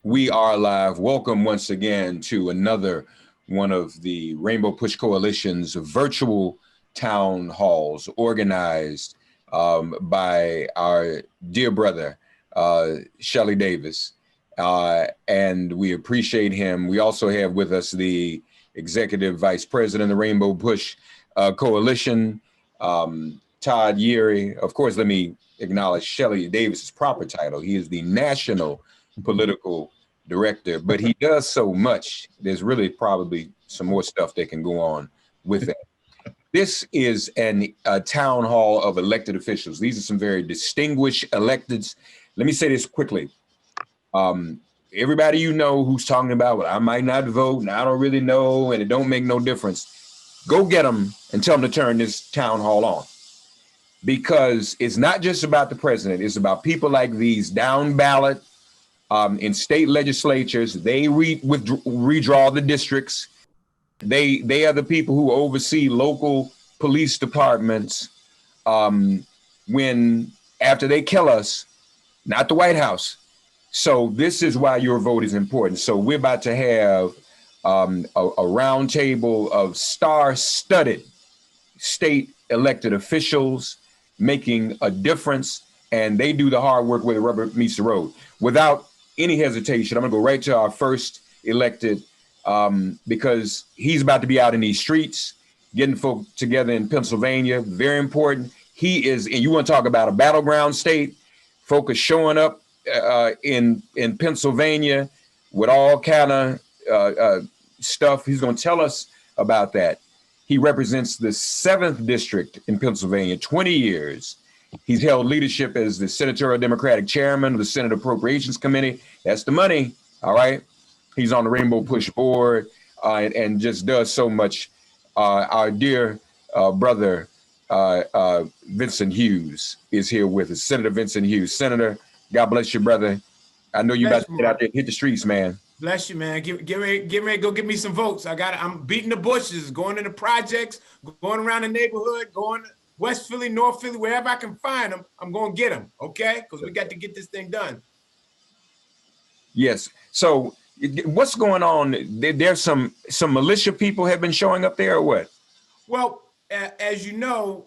We are live. Welcome once again to another one of the Rainbow Push Coalition's virtual town halls organized by our dear brother, Shelly Davis. And we appreciate him. We also have with us the Executive Vice President of the Rainbow Push Coalition, Todd Yeary. Of course, let me acknowledge Shelly Davis's proper title. He is the National Political Director, but he does so much. There's really probably some more stuff that can go on with it. This is a town hall of elected officials. These are some very distinguished electeds. Let me say this quickly. Everybody you know who's talking about, well, I might not vote, and I don't really know, and it don't make no difference. Go get them and tell them to turn this town hall on. Because it's not just about the president, it's about people like these down ballot in state legislatures. They redraw the districts. They are the people who oversee local police departments when after they kill us, not the White House. So this is why your vote is important. So we're about to have a round table of star-studded state elected officials making a difference, and they do the hard work where the rubber meets the road. Without any hesitation, I'm gonna go right to our first elected because he's about to be out in these streets, getting folk together in Pennsylvania. Very important. He is, and you want to talk about a battleground state, folk are showing up in Pennsylvania with all kind of stuff. He's gonna tell us about that. He represents the 7th district in Pennsylvania, 20 years. He's held leadership as the senatorial Democratic chairman of the Senate Appropriations Committee. That's the money, all right? He's on the Rainbow Push board and just does so much. Our dear brother, Vincent Hughes, is here with us. Senator Vincent Hughes. Senator, God bless you, brother. I know you're about to get out there and hit the streets, man. Bless you, man. Get ready to go get me some votes. I'm beating the bushes, going into projects, going around the neighborhood, going to West Philly, North Philly, wherever I can find them, I'm going to get them, okay? Because we got to get this thing done. Yes. So what's going on? There's some militia people have been showing up there or what? Well, as you know,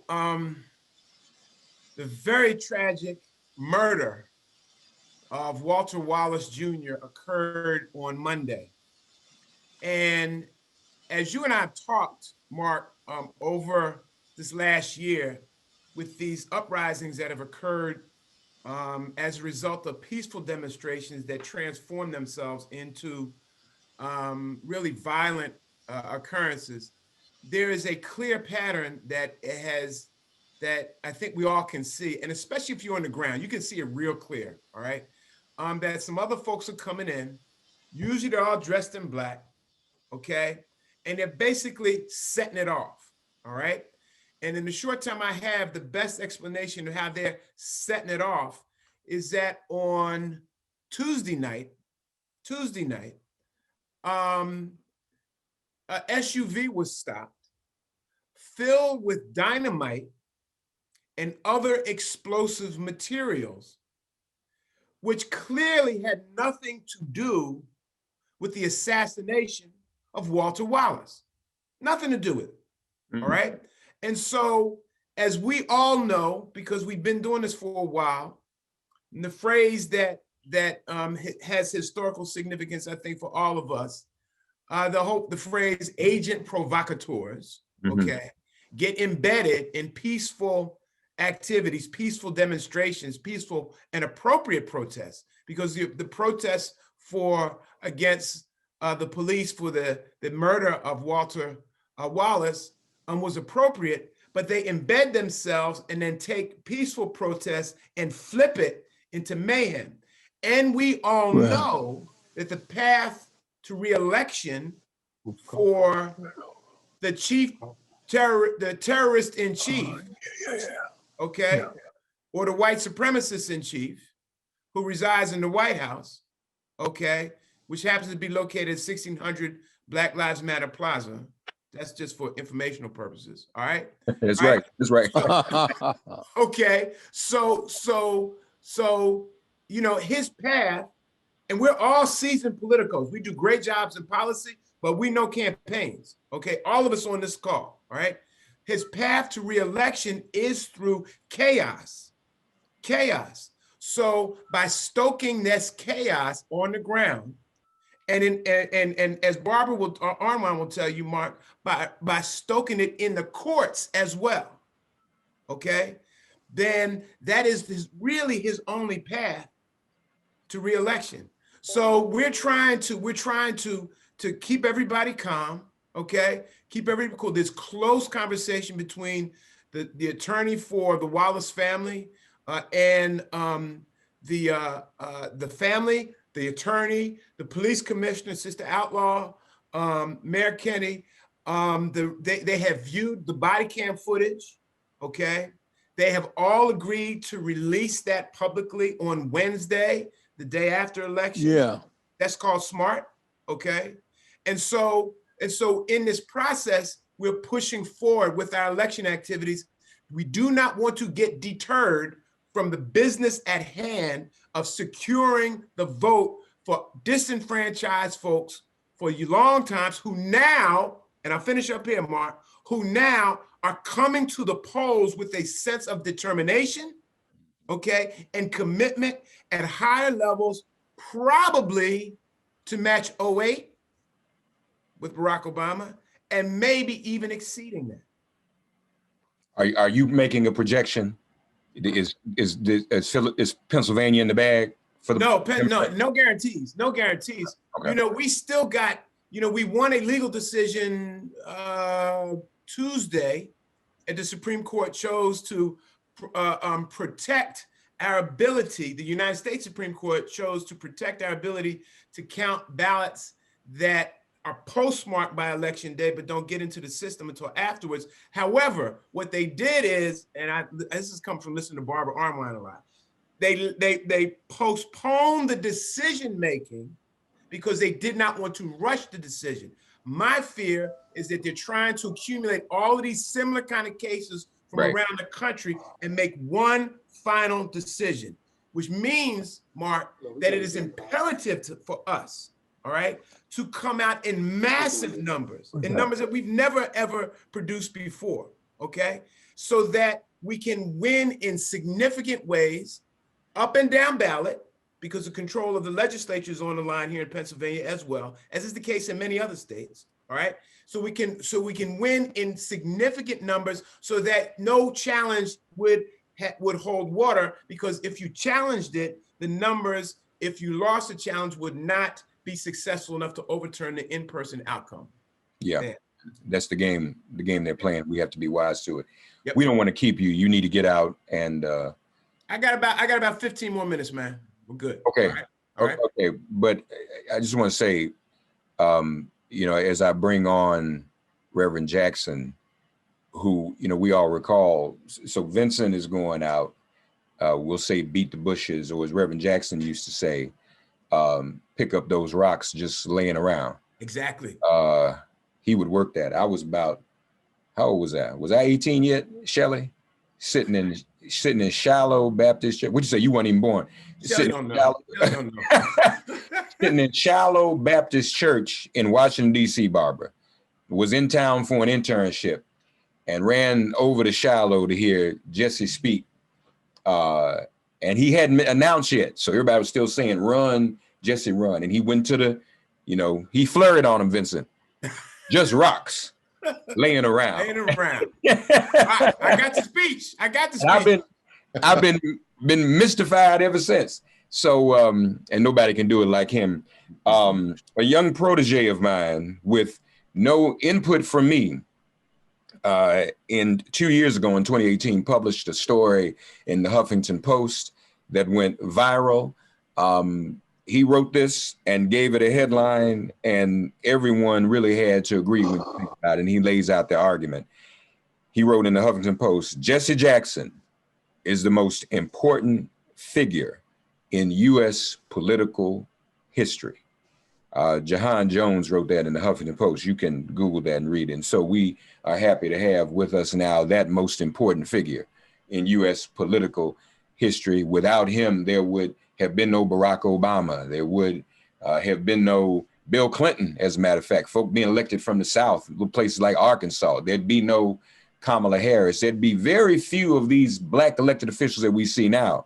the very tragic murder of Walter Wallace Jr. occurred on Monday. And as you and I talked, Mark, over this last year with these uprisings that have occurred as a result of peaceful demonstrations that transform themselves into really violent occurrences, there is a clear pattern that I think we all can see, and especially if you're on the ground, you can see it real clear, all right? That some other folks are coming in. Usually they're all dressed in black, okay? And they're basically setting it off, all right? And in the short time I have, the best explanation of how they're setting it off is that on Tuesday night, a SUV was stopped, filled with dynamite and other explosive materials, which clearly had nothing to do with the assassination of Walter Wallace. Nothing to do with it, all right? And so, as we all know, because we've been doing this for a while, the phrase that has historical significance, I think, for all of us, the phrase agent provocateurs, okay, get embedded in peaceful activities, peaceful demonstrations, peaceful and appropriate protests, because the protests against the police for the murder of Walter Wallace was appropriate, but they embed themselves and then take peaceful protests and flip it into mayhem. And we all know that the path to re-election for the terrorist in chief, okay, or the white supremacist in chief who resides in the White House, okay, which happens to be located at 1600 Black Lives Matter Plaza. That's just for informational purposes, all right? That's right. That's right. Okay, so you know, his path And we're all seasoned politicos. We do great jobs in policy, but we know campaigns, okay? All of us on this call, all right? His path to reelection is through chaos. Chaos. So by stoking this chaos on the ground, and as Barbara will, Armand will tell you, Mark, by stoking it in the courts as well, okay, then that is really his only path to reelection. So we're trying to keep everybody calm, okay, keep everybody cool. There's close conversation between the attorney for the Wallace family and the family, the attorney, the police commissioner, Sister Outlaw, Mayor Kenny. They have viewed the body cam footage, okay? They have all agreed to release that publicly on Wednesday, the day after election. Yeah. That's called smart, okay? And so in this process, we're pushing forward with our election activities. We do not want to get deterred from the business at hand of securing the vote for disenfranchised folks for long times who now, and I'll finish up here, Mark, who now are coming to the polls with a sense of determination, okay, and commitment at higher levels, probably to match 08 with Barack Obama, and maybe even exceeding that. Are you making a projection? Is Pennsylvania in the bag for the? No guarantees. No guarantees. Okay. You know, we still got. You know, we won a legal decision Tuesday, and the Supreme Court chose to protect our ability. The United States Supreme Court chose to protect our ability to count ballots that are postmarked by election day, but don't get into the system until afterwards. However, what they did is, and this has come from listening to Barbara Armline a lot, they postponed the decision making because they did not want to rush the decision. My fear is that they're trying to accumulate all of these similar kind of cases from around the country and make one final decision, which means, Mark, that it is imperative for us, all right, to come out in massive numbers, in numbers that we've never, ever produced before, okay? So that we can win in significant ways, up and down ballot, because the control of the legislature is on the line here in Pennsylvania as well, as is the case in many other states, all right? So we can win in significant numbers so that no challenge would hold water, because if you challenged it, the numbers, if you lost the challenge, would not be successful enough to overturn the in-person outcome. Yeah, that's the game they're playing. We have to be wise to it. Yep. We don't want to keep you. You need to get out and. I got about 15 more minutes, man. We're good. Okay. All right. Okay. But I just want to say, you know, as I bring on Reverend Jackson, who, you know, we all recall, so Vincent is going out, we'll say beat the bushes, or as Reverend Jackson used to say, pick up those rocks just laying around. Exactly. He would work that. I was about, how old was I? Was I 18 yet, Shelley? Sitting in Shallow Baptist Church. What'd you say? You weren't even born. Don't know. Sitting in Shallow Baptist Church in Washington, D.C., Barbara. Was in town for an internship and ran over to Shallow to hear Jesse speak. And he hadn't announced yet. So everybody was still saying, run, Jesse, run. And he went to the, you know, he flirted on him, Vincent. Just rocks. Laying around. I got the speech. I've been mystified ever since. So, and nobody can do it like him. A young protege of mine with no input from me, in 2 years ago in 2018, published a story in the Huffington Post that went viral. He wrote this and gave it a headline, and everyone really had to agree with him about it, and he lays out the argument. He wrote in the Huffington Post, Jesse Jackson is the most important figure in U.S. political history. Jahan Jones wrote that in the Huffington Post. You can Google that and read it. And so we are happy to have with us now that most important figure in U.S. political history. Without him, there would have been no Barack Obama. There would have been no Bill Clinton, as a matter of fact. Folk being elected from the South, places like Arkansas. There'd be no Kamala Harris. There'd be very few of these Black elected officials that we see now,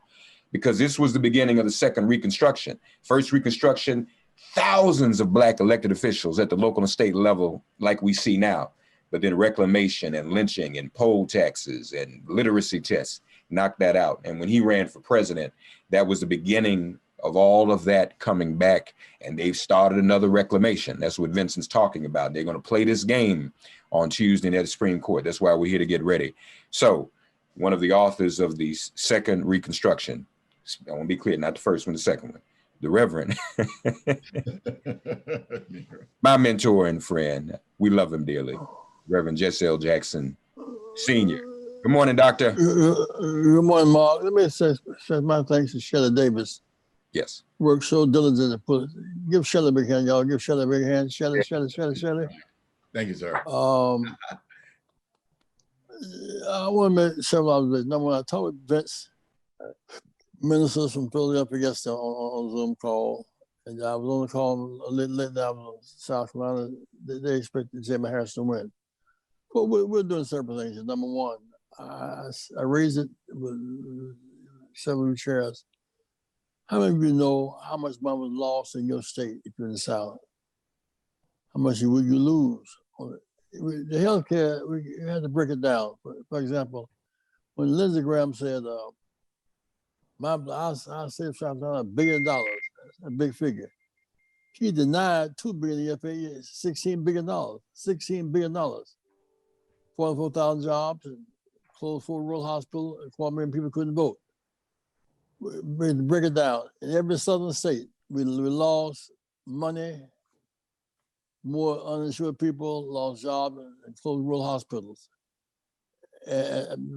because this was the beginning of the second Reconstruction. First Reconstruction, thousands of Black elected officials at the local and state level like we see now. But then reclamation and lynching and poll taxes and literacy tests knocked that out. And when he ran for president, that was the beginning of all of that coming back, and they've started another reclamation. That's what Vincent's talking about. They're going to play this game on Tuesday at the Supreme Court. That's why we're here to get ready. So one of the authors of the second Reconstruction, I want to be clear, not the first one, the second one, the Reverend, my mentor and friend, we love him dearly, Reverend Jesse L. Jackson Sr. Good morning, Doctor. Good morning, Mark. Let me say my thanks to Shelley Davis. Yes. Worked so diligently to put it. Give Shelley a big hand, y'all. Give Shelley a big hand. Shelley. Thank you, sir. I want to make several observations. Number one, I talked with Vince, ministers from Philadelphia yesterday on Zoom call. And I was on the call a little late. I was in South Carolina. They expected Jimmy Harris to win. But we're doing several things. Number one, I raised it with several chairs. How many of you know how much money was lost in your state if you're in the South? How much would you lose? The healthcare, we had to break it down. For example, when Lindsey Graham said, I'll save $1 billion, that's a big figure. He denied $2 billion in FA, $16 billion, $16 billion. 44,000 jobs, and closed 4 rural hospitals, and 4 million people couldn't vote. We break it down. In every southern state, we lost money, more uninsured people lost jobs, and closed rural hospitals.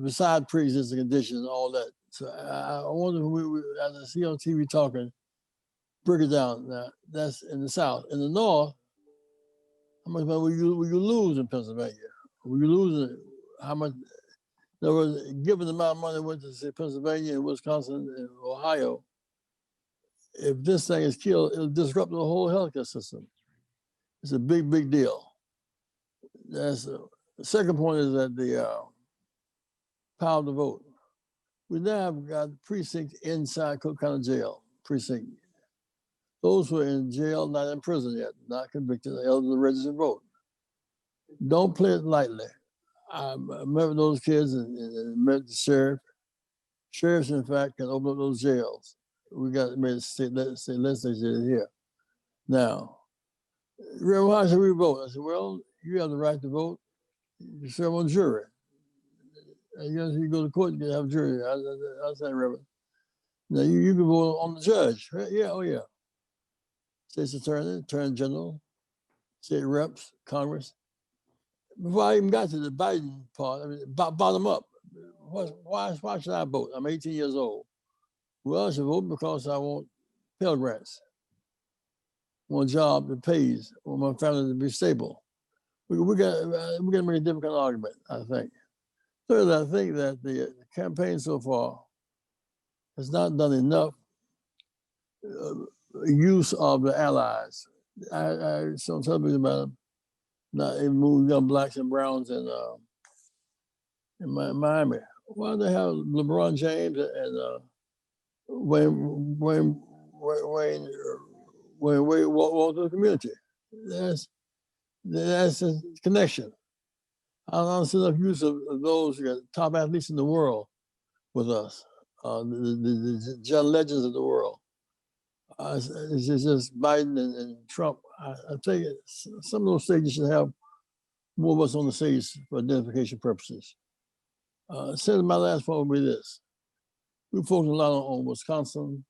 Besides pre-existing conditions and all that. So I wonder, as I see on TV talking, break it down. Now, that's in the South. In the North, how much money will you lose in Pennsylvania? Will you lose how much? In other words, given the amount of money that went to say, Pennsylvania and Wisconsin and Ohio, if this thing is killed, it'll disrupt the whole healthcare system. It's a big, big deal. The second point is that the power to vote. We now have got precincts inside Cook County Jail, precinct. Those who are in jail, not in prison yet, not convicted, are eligible to register and vote. Don't play it lightly. I remember those kids and met the sheriff. Sheriffs, in fact, can open up those jails. We got made a state legislature here. Now, how should we vote? I said, well, you have the right to vote. You serve on jury. And you go to court, you can have a jury. I said, Reverend. Now, you can vote on the judge. Right? Yeah, oh yeah. State's attorney, attorney general, state reps, Congress. Before I even got to the Biden part, I mean, bottom up. Why should I vote? I'm 18 years old. Well, I should vote because I want Pell Grants. I want a job that pays. I want my family to be stable. We're gonna make a different kind of argument, I think. Thirdly, I think that the campaign so far has not done enough use of the allies. I saw television about them. Not even moving young blacks and browns in Miami. Why the hell LeBron James and Wayne walk to the community? That's a connection. I don't see enough use of those top athletes in the world with us, the John legends of the world. It's just Biden and Trump. I tell you, some of those stages should have more of us on the stage for identification purposes. Said my last point will be this. We focus a lot on Wisconsin,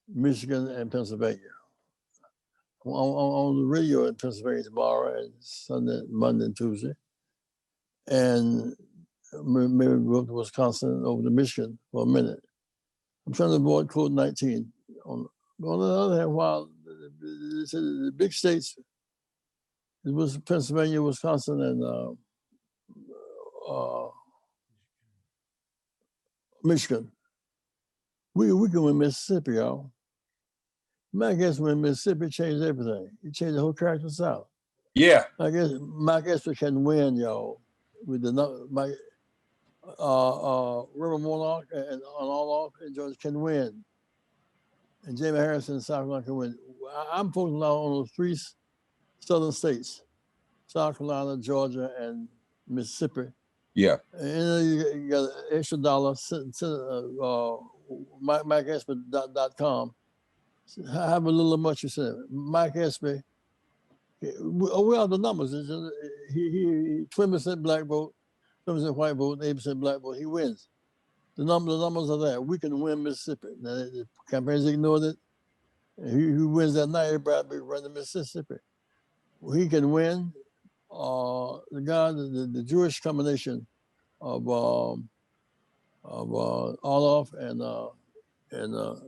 Michigan, and Pennsylvania. On the radio in Pennsylvania tomorrow and Sunday, Monday, and Tuesday. And maybe go up to Wisconsin over to Michigan for a minute. I'm trying to avoid COVID-19. On the other hand, while the big states, it was Pennsylvania, Wisconsin, and Michigan. We can win Mississippi, y'all. My guess when Mississippi changed everything. It changed the whole character of the South. Yeah. I guess Mike Esper can win, y'all, with the River Monarch and all off, and Georgia can win. And Jamie Harrison and South Carolina can win. I'm focusing now on those three southern states, South Carolina, Georgia, and Mississippi. Yeah. And you got an extra $1, MikeEsper.com. Have a little much you said. Mike Espy. We have the numbers. He 20% black vote, 20% white vote, 8% black vote. He wins. The numbers are there. We can win Mississippi. Now, the campaigns ignored it. Who wins that night? Everybody run to Mississippi. He can win. The Jewish combination of Orloff and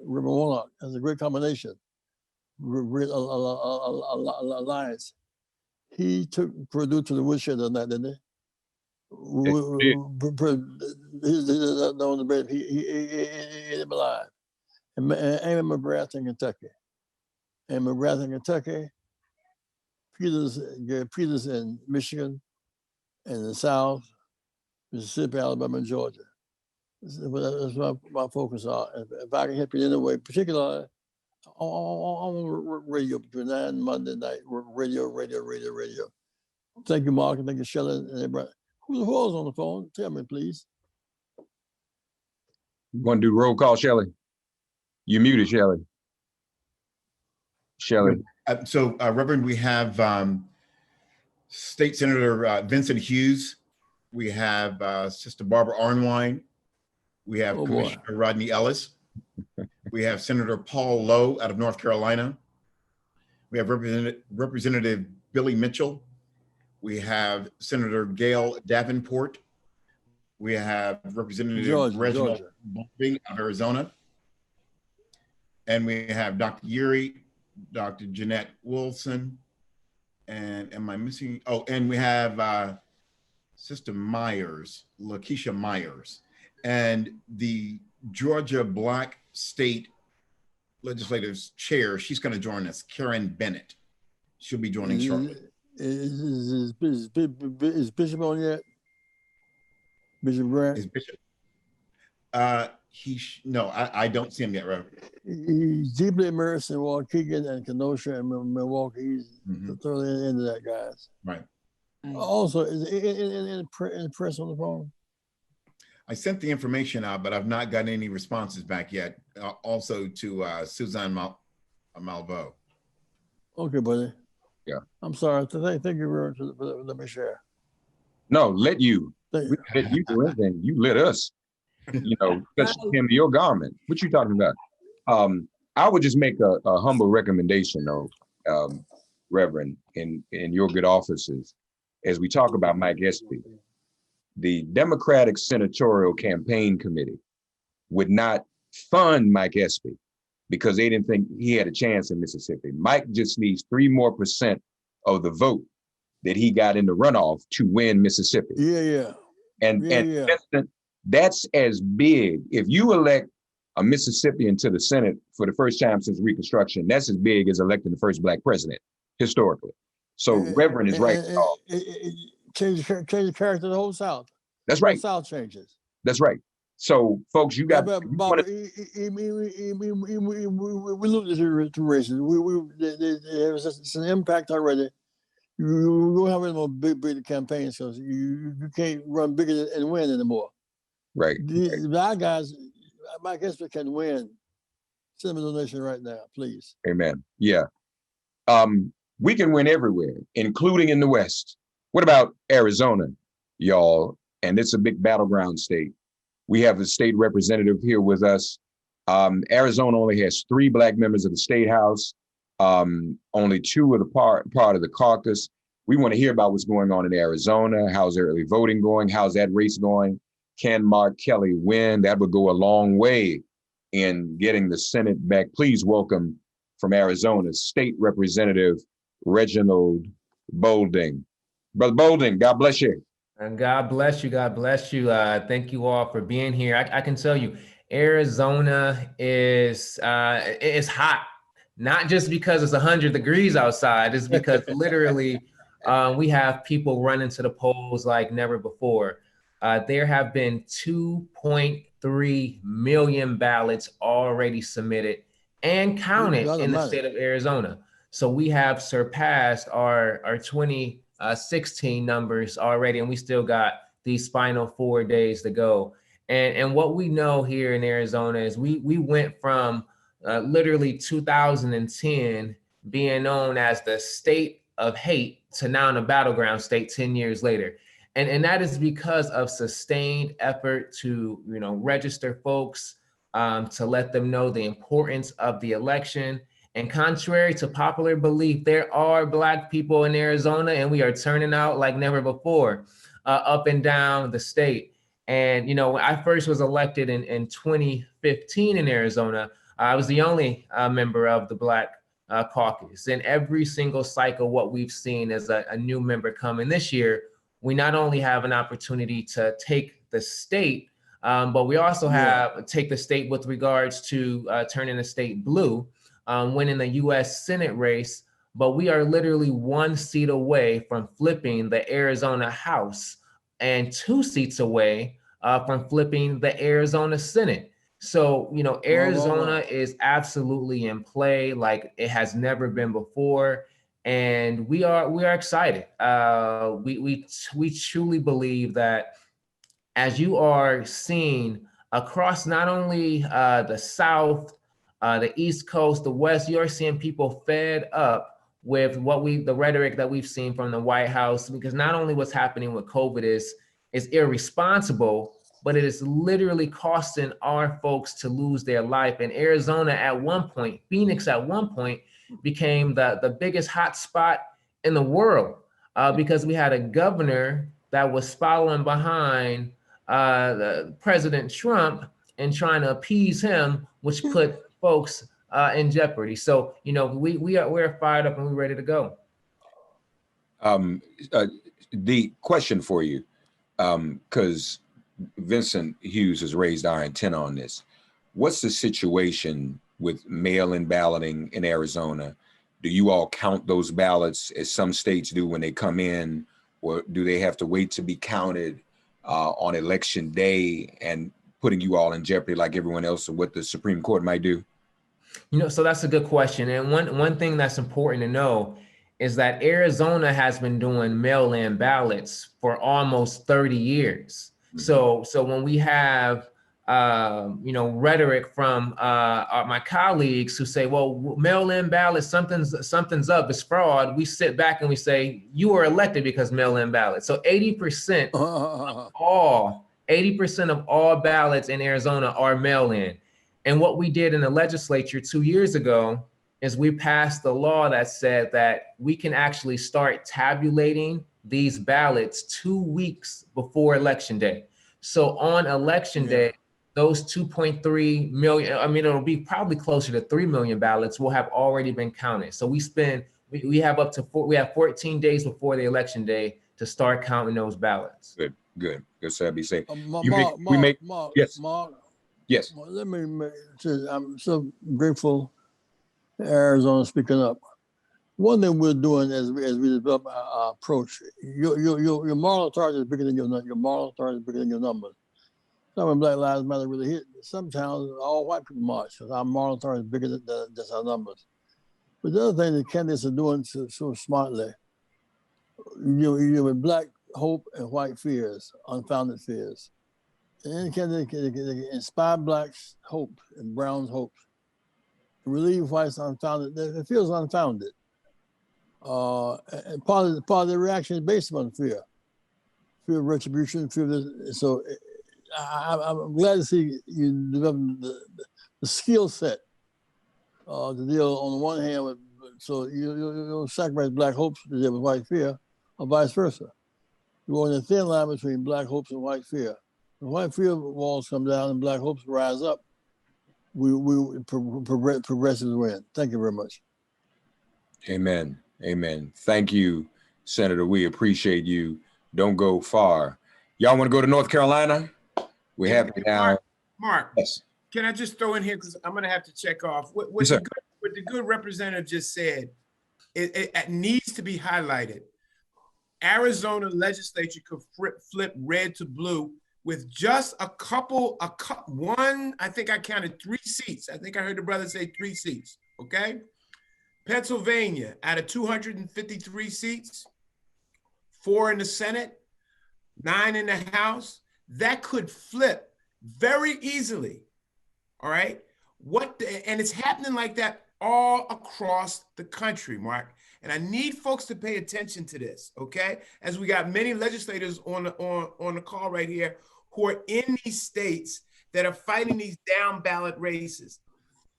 River Warnock has a great combination. Great alliance. He took Purdue to the woodshed that night, didn't he? He ate him alive. And Amy McGrath in Kentucky. And McGrath in Kentucky, Peters in Michigan, and the South, Mississippi, Alabama, and Georgia. That's my focus on. If I can help you in any way, particularly on radio between 9 Monday night, radio. Thank you, Mark, and thank you, Shelley, and everybody. Who was on the phone? Tell me, please. You want to do roll call, Shelley? You muted, Shelley. Shelley. Reverend, we have State Senator Vincent Hughes. We have Sister Barbara Arnwine. We have Commissioner Rodney Ellis. We have Senator Paul Lowe out of North Carolina. We have Representative Billy Mitchell. We have Senator Gail Davenport. We have Representative Reginald Bowling of Arizona. And we have Dr. Yuri, Dr. Jeanette Wilson. And am I missing? Oh, and we have Sister Myers, Lakeisha Myers. And the Georgia Black State Legislative Chair, she's going to join us, Karen Bennett. She'll be joining shortly. Is Bishop on yet? Bishop Grant? Is Bishop? No, I don't see him yet, Reverend. He's deeply immersed in Waukegan and Kenosha and Milwaukee. He's thoroughly into that, guys. Right. Also, is in press on the phone? I sent the information out, but I've not gotten any responses back yet. Also to Suzanne Malveaux. Okay, buddy. Yeah. I'm sorry. Thank you very much for letting me share. No, let you. We let you do anything. You let us. You know, touch the hem of your garment. What you talking about? I would just make a humble recommendation, though, Reverend, in your good offices, as we talk about Mike Espy. The Democratic Senatorial Campaign Committee would not fund Mike Espy because they didn't think he had a chance in Mississippi. Mike just needs 3% more of the vote that he got in the runoff to win Mississippi. Yeah. And that's as big. If you elect a Mississippian to the Senate for the first time since Reconstruction, that's as big as electing the first Black president historically. So Reverend is right. Change the character of the whole South. That's right. The South changes. That's right. So, folks, you got. We lose to races. It's an impact already. You don't have any more big campaigns because you can't run bigger and win anymore. Right. Our guys, Mike Espy can win. Send them a donation right now, please. Amen. Yeah. We can win everywhere, including in the West. What about Arizona, y'all? And it's a big battleground state. We have a state representative here with us. Arizona only has 3 Black members of the state house. Only 2 of the part of the caucus. We want to hear about what's going on in Arizona. How's early voting going? How's that race going? Can Mark Kelly win? That would go a long way in getting the Senate back. Please welcome from Arizona, State Representative Reginald Boulding. Brother Boulding, God bless you. And God bless you. God bless you. Thank you all for being here. I can tell you, Arizona is hot, not just because it's 100 degrees outside. It's because literally we have people running to the polls like never before. There have been 2.3 million ballots already submitted and counted in the state of Arizona. So we have surpassed our 2016 numbers already, and we still got these final 4 days to go. And what we know here in Arizona is we went from literally 2010 being known as the state of hate to now in a battleground state 10 years later. And that is because of sustained effort to, register folks, to let them know the importance of the election. And contrary to popular belief, there are Black people in Arizona, and we are turning out like never before, up and down the state. And, when I first was elected in 2015 in Arizona, I was the only member of the Black caucus. In every single cycle, what we've seen is a new member coming this year. We not only have an opportunity to take the state, but we also have take the state with regards to turning the state blue, winning the U.S. Senate race. But we are literally 1 seat away from flipping the Arizona House and 2 seats away from flipping the Arizona Senate. So, Arizona is absolutely in play like it has never been before. And we are excited. We truly believe that as you are seeing across not only the South, the East Coast, the West, you are seeing people fed up with the rhetoric that we've seen from the White House, because not only what's happening with COVID is irresponsible, but it is literally costing our folks to lose their life. And Arizona at one point, Phoenix at one point became the biggest hot spot in the world because we had a governor that was following behind President Trump and trying to appease him, which put folks in jeopardy. So, we're fired up and we're ready to go. The question for you, because Vincent Hughes has raised our antenna on this. What's the situation with mail-in balloting in Arizona? Do you all count those ballots as some states do when they come in, or do they have to wait to be counted on election day and putting you all in jeopardy like everyone else, or what the Supreme Court might do? So that's a good question. And one thing that's important to know is that Arizona has been doing mail-in ballots for almost 30 years. So when we have, rhetoric from my colleagues who say, well, mail-in ballots, something's up, it's fraud, we sit back and we say, you were elected because mail-in ballots. So 80% of all ballots in Arizona are mail-in. And what we did in the legislature 2 years ago is we passed the law that said that we can actually start tabulating these ballots 2 weeks before election day. So on election day, those 2.3 million, it'll be probably closer to 3 million ballots will have already been counted. So we have 14 days before the election day to start counting those ballots. Good. So I'd be safe. Mark, yes. Yes. Let me say, I'm so grateful Arizona speaking up. One thing we're doing as we develop our approach, your moral authority is bigger than your moral authority is bigger than your numbers. So when Black Lives Matter really hit, some towns all white people march because our moral authority is bigger than just our numbers. But the other thing the candidates are doing so smartly, with Black hope and white fears, unfounded fears. And candidate can inspire Blacks' hope and Browns' hopes, relieve whites unfounded. It feels unfounded. And part of the reaction is based on fear of retribution, fear of this. So I'm glad to see you developing the skill set to deal on the one hand with, so you don't sacrifice Black hopes to deal with white fear, or vice versa. You're on a thin line between Black hopes and white fear. When white fear walls come down and Black hopes rise up, we progressives win. Thank you very much. Amen. Thank you, Senator. We appreciate you. Don't go far. Y'all want to go to North Carolina? We're happy now. Mark, yes. Can I just throw in here, because I'm going to have to check off what Yes, sir. the good representative just said. It needs to be highlighted. Arizona legislature could flip red to blue with just one, I think I counted 3 seats. I think I heard the brother say 3 seats, okay? Pennsylvania, out of 253 seats, 4 in the Senate, 9 in the House, that could flip very easily, all right? And it's happening like that all across the country, Mark. And I need folks to pay attention to this, okay? As we got many legislators on the call right here who are in these states that are fighting these down ballot races.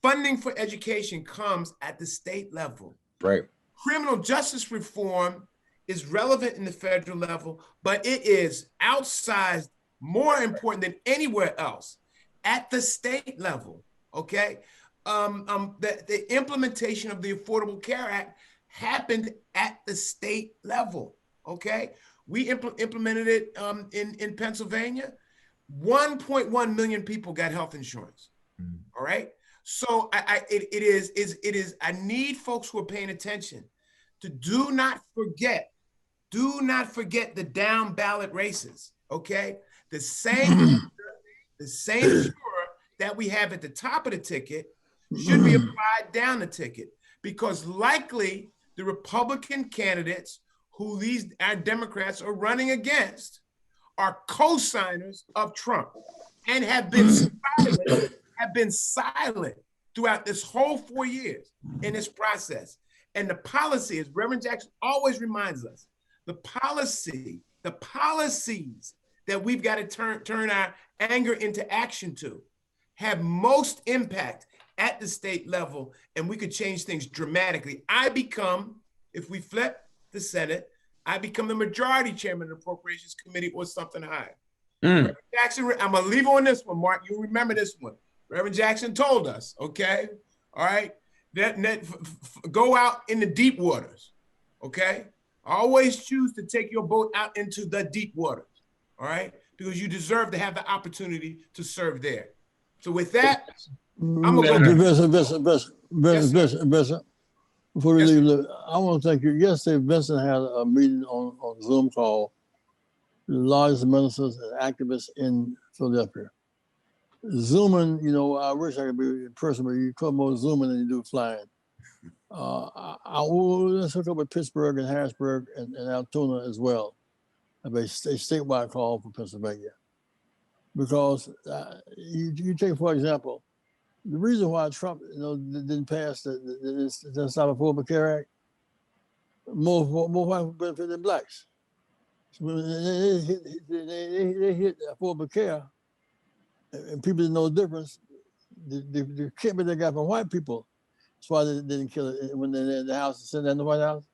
Funding for education comes at the state level. Right. Criminal justice reform is relevant in the federal level, but it is outsized, more important than anywhere else at the state level, okay? The implementation of the Affordable Care Act happened at the state level, okay? We implemented it in Pennsylvania. 1.1 million people got health insurance, all right? So it is, I need folks who are paying attention to do not forget the down ballot races, okay? The same sure that we have at the top of the ticket should be applied down the ticket, because likely the Republican candidates who our Democrats are running against are co-signers of Trump and have been silent throughout this whole 4 years in this process. And the policy, as Reverend Jackson always reminds us, the policies that we've got to turn our anger into action to have most impact at the state level, and we could change things dramatically. If we flip the Senate, I become the majority chairman of the Appropriations Committee or something higher. Reverend Jackson, I'm gonna leave on this one, Mark. You remember this one. Reverend Jackson told us, okay? All right, go out in the deep waters, okay? Always choose to take your boat out into the deep waters, all right? Because you deserve to have the opportunity to serve there. So with that, I'm gonna go. Vincent, before we leave, I want to thank you. Yesterday, Vincent had a meeting on Zoom call with the largest ministers and activists in Philadelphia. Zooming, I wish I could be in person, but you come more Zooming than you do flying. Let's hook up with Pittsburgh and Harrisburg and Altoona as well. A statewide call for Pennsylvania. Because you take, for example, the reason why Trump didn't pass the Stop Affordable Care Act, more white benefit than blacks. So they hit Affordable Care, and people didn't know the difference. The treatment they got from white people, that's why they didn't kill it when they're in the House and sitting in the White House.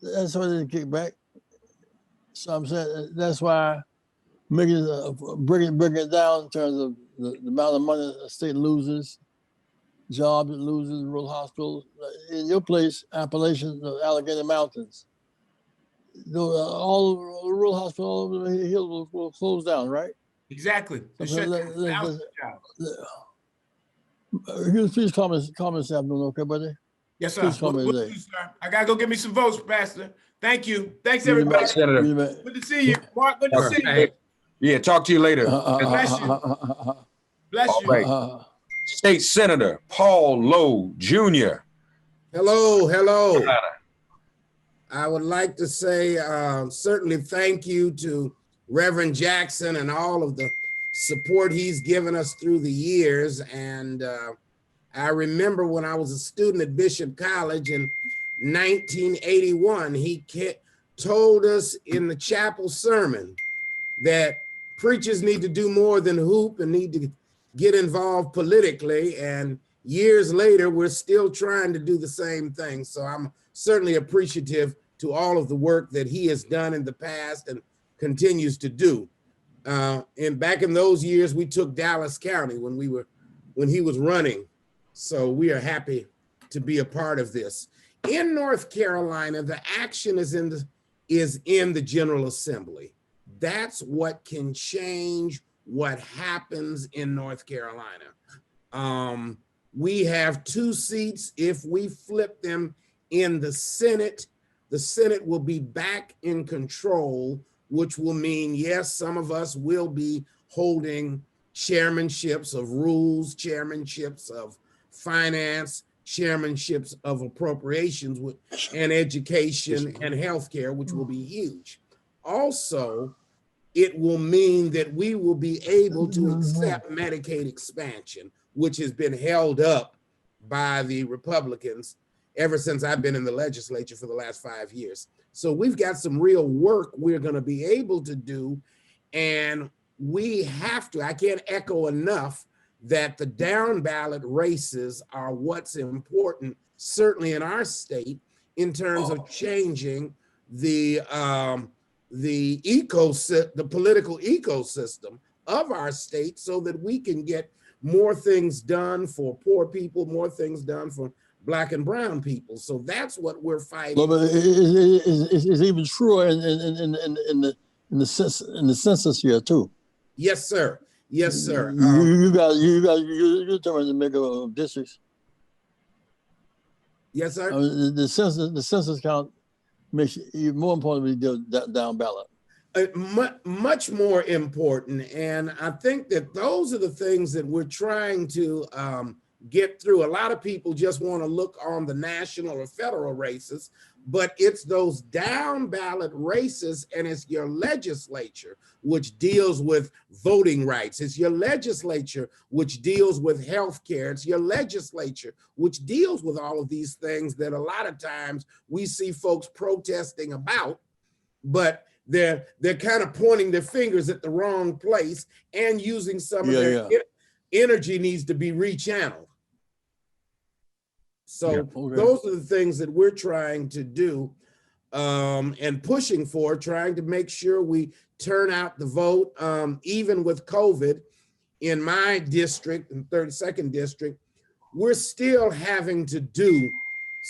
That's why they didn't kick back. So I'm saying that's why bringing it down in terms of the amount of money the state loses, jobs it loses, rural hospitals. In your place, Appalachian, Allegheny Mountains, all the rural hospitals all over the hills will close down, right? Exactly. Please call me this afternoon, okay, buddy? Yes, sir. Please call me today. Sir. I gotta go get me some votes, Pastor. Thank you. Thanks, everybody. Senator. Good to see you, Mark. Good to see you. Yeah, talk to you later. Bless you. Bless you. Right. State Senator Paul Lowe Jr. Hello. I would like to say certainly thank you to Reverend Jackson and all of the support he's given us through the years. And I remember when I was a student at Bishop College in 1981, he told us in the chapel sermon that preachers need to do more than hoop and need to get involved politically. And years later, we're still trying to do the same thing. So I'm certainly appreciative to all of the work that he has done in the past and continues to do. And back in those years, we took Dallas County when he was running. So we are happy to be a part of this. In North Carolina, the action is in the General Assembly. That's what can change what happens in North Carolina. We have 2 seats. If we flip them in the Senate will be back in control, which will mean, yes, some of us will be holding chairmanships of rules, chairmanships of finance, chairmanships of appropriations and education and healthcare, which will be huge. Also, it will mean that we will be able to accept Medicaid expansion, which has been held up by the Republicans ever since I've been in the legislature for the last 5 years. So we've got some real work we're going to be able to do. And we have to, I can't echo enough that the down ballot races are what's important, certainly in our state, in terms of changing the political ecosystem of our state so that we can get more things done for poor people, more things done for Black and brown people. So that's what we're fighting. Well, but it's even truer in the census here too. Yes, sir. Yes, sir. You determine the makeup of districts. Yes, sir. The census count makes it more important to be down ballot. Much more important, and I think that those are the things that we're trying to get through. A lot of people just want to look on the national or federal races, but it's those down ballot races, and it's your legislature which deals with voting rights. It's your legislature which deals with healthcare. It's your legislature which deals with all of these things that a lot of times we see folks protesting about, but they're kind of pointing their fingers at the wrong place and using some of their energy needs to be rechanneled. So those are the things that we're trying to do and pushing for, trying to make sure we turn out the vote. Even with COVID in my district, in 32nd district, we're still having to do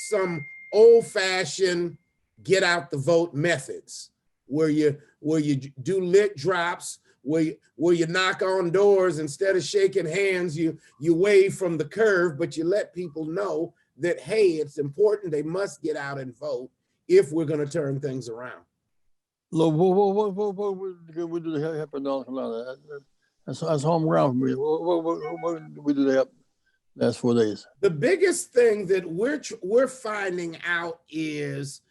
some old-fashioned get out the vote methods where you do lit drops, where you knock on doors. Instead of shaking hands, you wave from the curve, but you let people know that, hey, it's important, they must get out and vote if we're going to turn things around. Look, what we do to help in North Carolina? That's home ground for me. What we do to help last 4 days? The biggest thing that we're finding out is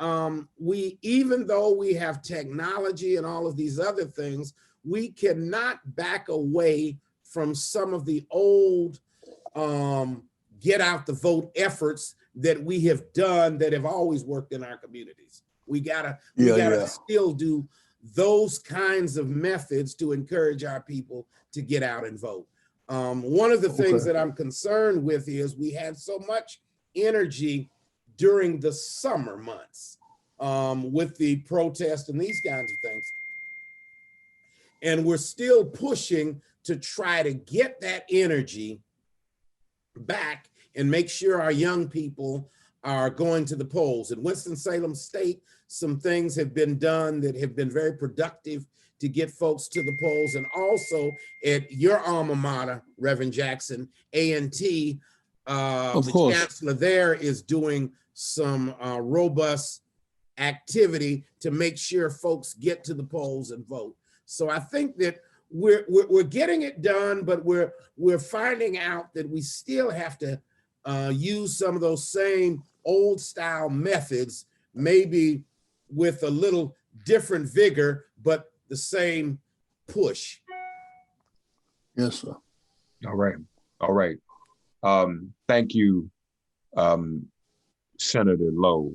even though we have technology and all of these other things, we cannot back away from some of the old get out the vote efforts that we have done that have always worked in our communities. We gotta still do those kinds of methods to encourage our people to get out and vote. One of the things that I'm concerned with is we had so much energy during the summer months with the protest and these kinds of things. And we're still pushing to try to get that energy back and make sure our young people are going to the polls. In Winston-Salem State, some things have been done that have been very productive to get folks to the polls. And also at your alma mater, Reverend Jackson, A&T, the chancellor there is doing some robust activity to make sure folks get to the polls and vote. So I think that we're getting it done, but we're finding out that we still have to use some of those same old style methods, maybe with a little different vigor, but the same push. Yes, sir. All right. All right. Thank you, Senator Lowe.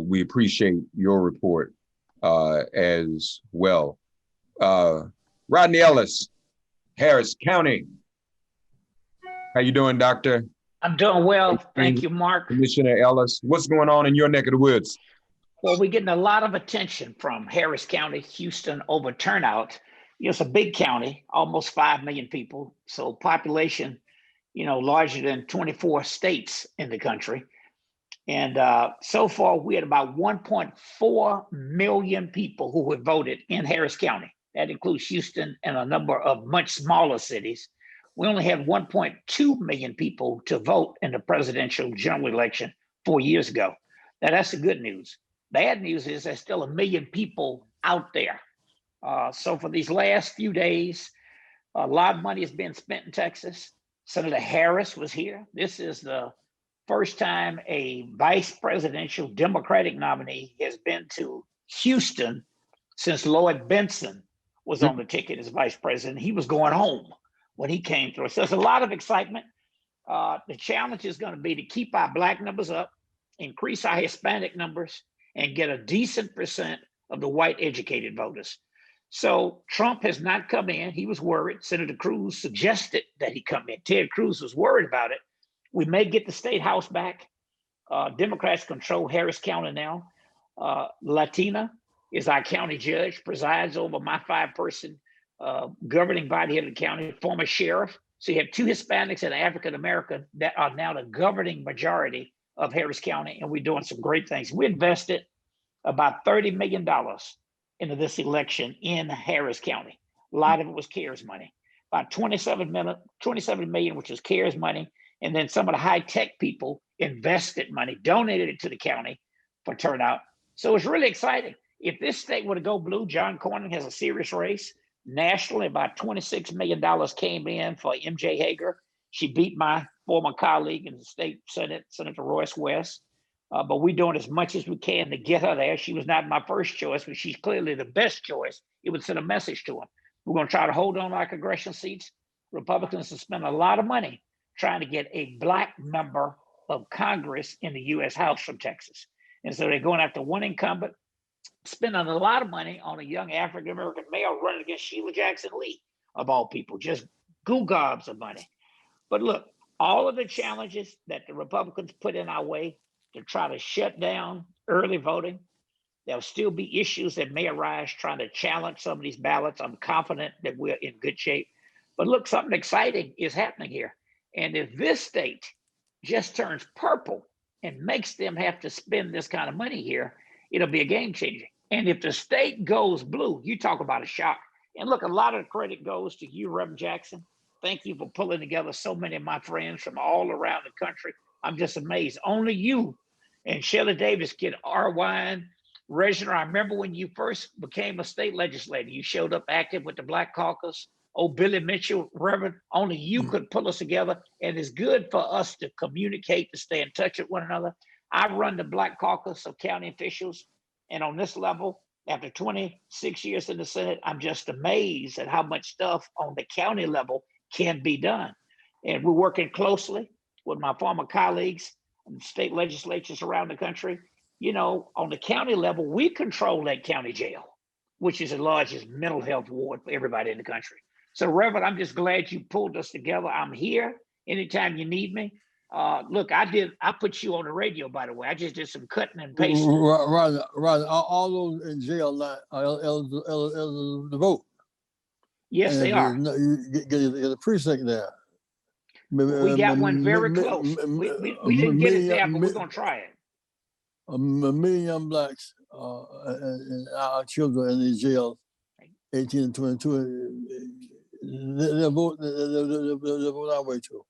We appreciate your report as well. Rodney Ellis, Harris County. How you doing, Doctor? I'm doing well. Thank you, Mark. Commissioner Ellis, what's going on in your neck of the woods? Well, we're getting a lot of attention from Harris County, Houston over turnout. It's a big county, almost 5 million people. So population, larger than 24 states in the country. And so far, we had about 1.4 million people who have voted in Harris County. That includes Houston and a number of much smaller cities. We only had 1.2 million people to vote in the presidential general election 4 years ago. Now, that's the good news. Bad news is there's still 1 million people out there. So for these last few days, a lot of money has been spent in Texas. Senator Harris was here. This is the first time a vice presidential Democratic nominee has been to Houston since Lloyd Bentsen was on the ticket as vice president. He was going home when he came through. So there's a lot of excitement. The challenge is going to be to keep our Black numbers up, increase our Hispanic numbers, and get a decent percent of the white educated voters. So Trump has not come in. He was worried. Senator Cruz suggested that he come in. Ted Cruz was worried about it. We may get the state house back. Democrats control Harris County now. Latina is our county judge, presides over my 5-person governing body of the county, former sheriff. So you have 2 Hispanics and African American that are now the governing majority of Harris County, and we're doing some great things. We invested about $30 million into this election in Harris County. A lot of it was CARES money, about 27 million, which is CARES money. And then some of the high tech people invested money, donated it to the county for turnout. So it's really exciting. If this state were to go blue, John Cornyn has a serious race. Nationally, about $26 million came in for MJ Hager. She beat my former colleague in the state Senate, Senator Royce West. But we're doing as much as we can to get her there. She was not my first choice, but she's clearly the best choice. It would send a message to them. We're going to try to hold on to our congressional seats. Republicans have spent a lot of money trying to get a Black member of Congress in the U.S. House from Texas. And so they're going after one incumbent, spending a lot of money on a young African-American male running against Sheila Jackson Lee, of all people, just goo gobs of money. But look, all of the challenges that the Republicans put in our way to try to shut down early voting, there'll still be issues that may arise trying to challenge some of these ballots. I'm confident that we're in good shape. But look, something exciting is happening here. And if this state just turns purple and makes them have to spend this kind of money here, it'll be a game changer. And if the state goes blue, you talk about a shock. And look, a lot of the credit goes to you, Reverend Jackson. Thank you for pulling together so many of my friends from all around the country. I'm just amazed. Only you and Shelley Davis get our wine. Reginald, I remember when you first became a state legislator, you showed up active with the Black Caucus. Oh, Billy Mitchell, Reverend, only you could pull us together. And it's good for us to communicate, to stay in touch with one another. I run the Black Caucus of county officials. And on this level, after 26 years in the Senate, I'm just amazed at how much stuff on the county level can be done. And we're working closely with my former colleagues in state legislatures around the country. You know, on the county level, we control that county jail, which is the largest mental health ward for everybody in the country. So, Reverend, I'm just glad you pulled us together. I'm here anytime you need me. Look, I put you on the radio, by the way. I just did some cutting and pasting. Right. All those in jail not eligible to vote. Yes, and they are. You get a precinct there. We got one very close. We didn't get it there, but we're going to try it. A million young Blacks and our children in these jails, 18 and 22, they'll vote our way too.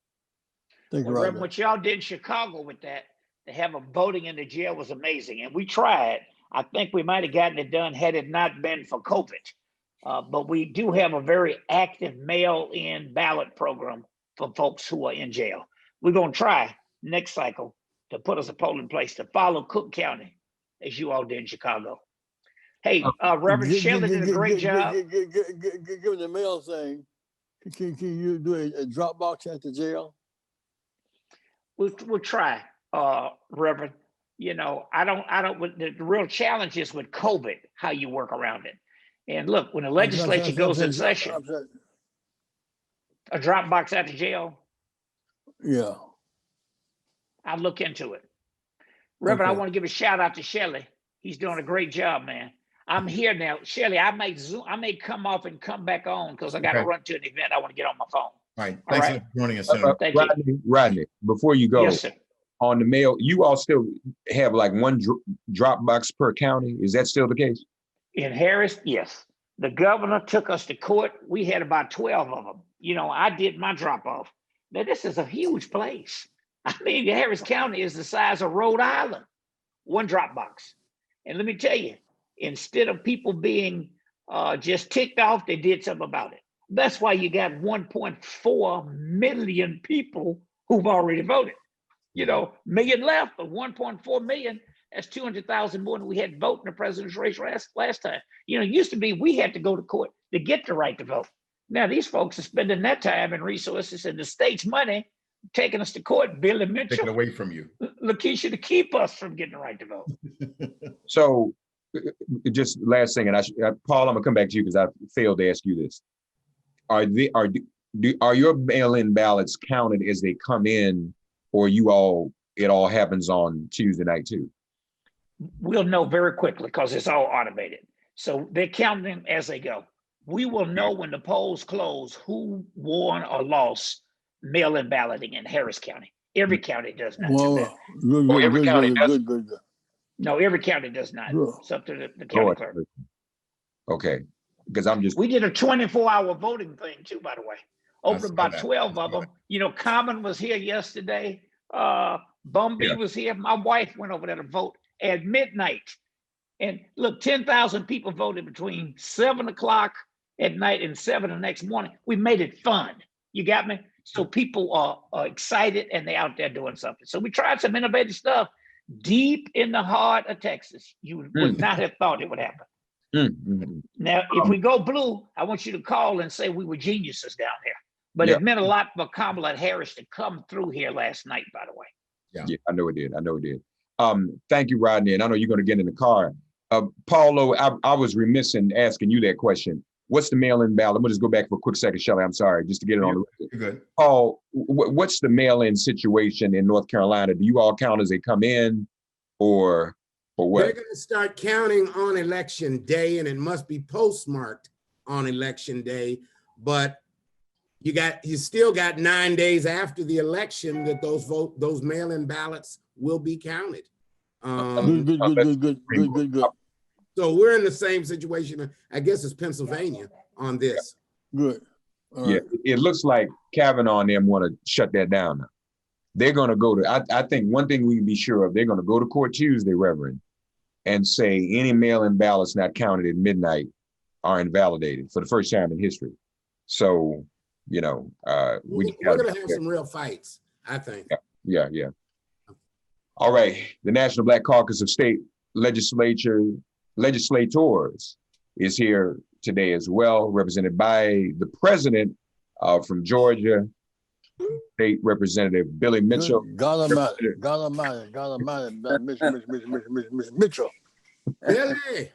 Reverend, what y'all did in Chicago with that, to have them voting in the jail was amazing. And we tried. I think we might have gotten it done had it not been for COVID. But we do have a very active mail-in ballot program for folks who are in jail. We're going to try next cycle to put us a polling place to follow Cook County, as you all did in Chicago. Hey, Reverend Shelley did a great job. Given the mail thing, can you do a drop box at the jail? We'll try, Reverend. You know, the real challenge is with COVID, how you work around it. And look, when the legislature goes in session, a drop box at the jail. Yeah. I'll look into it. Reverend, I want to give a shout out to Shelley. He's doing a great job, man. I'm here now. Shelley, I may come off and come back on because I got to run to an event. I want to get on my phone. All right. Thanks for joining us, Senator. Thank you. Rodney, before you go, yes, sir. On the mail, you all still have like one drop box per county. Is that still the case? In Harris, yes. The governor took us to court. We had about 12 of them. You know, I did my drop off. Now, this is a huge place. I mean, Harris County is the size of Rhode Island, one drop box. And let me tell you, instead of people being just ticked off, they did something about it. That's why you got 1.4 million people who've already voted. You know, million left, but 1.4 million, that's 200,000 more than we had vote in the presidential race last time. You know, it used to be we had to go to court to get the right to vote. Now these folks are spending that time and resources and the state's money, taking us to court, Billy Mitchell, Taken away from you. Lakeisha, to keep us from getting the right to vote. So just last thing, and Paul, I'm gonna come back to you because I failed to ask you this. Are your mail-in ballots counted as they come in, or it all happens on Tuesday night too? We'll know very quickly because it's all automated. So they're counting them as they go. We will know when the polls close who won or lost mail-in balloting in Harris County. Every county does not do that. Every county does. Good. No, every county does not. Good. It's up to the county clerk. Okay, because We did a 24-hour voting thing too, by the way. Opened about that. 12 of them. You know, Common was here yesterday. Bumby was here. My wife went over there to vote at midnight. And look, 10,000 people voted between 7 o'clock at night and 7 the next morning. We made it fun. You got me? So people are excited and they're out there doing something. So we tried some innovative stuff deep in the heart of Texas. You would not have thought it would happen. Now, if we go blue, I want you to call and say we were geniuses down here. But it meant a lot for Kamala Harris to come through here last night, by the way. Yeah, I know it did. Thank you, Rodney. And I know you're going to get in the car. Paulo, I was remiss in asking you that question. What's the mail-in ballot? I'm going to just go back for a quick second, Shelley. I'm sorry, just to get it on the record. Good. Paul, what's the mail-in situation in North Carolina? Do you all count as they come in, or what? They're going to start counting on election day, and it must be postmarked on election day. But you still got 9 days after the election that those mail-in ballots will be counted. Good. So we're in the same situation, I guess, as Pennsylvania on this. Good. All right. It looks like Kavanaugh and them want to shut that down now. They're going to go to, I think one thing we can be sure of, they're going to go to court Tuesday, Reverend, and say any mail-in ballots not counted at midnight are invalidated for the first time in history. So, you know, we're going to have some real fights, I think. Yeah. All right. The National Black Caucus of State Legislators is here today as well, represented by the president from Georgia, State Representative Billy Mitchell. God Almighty, Mitchell. Billy.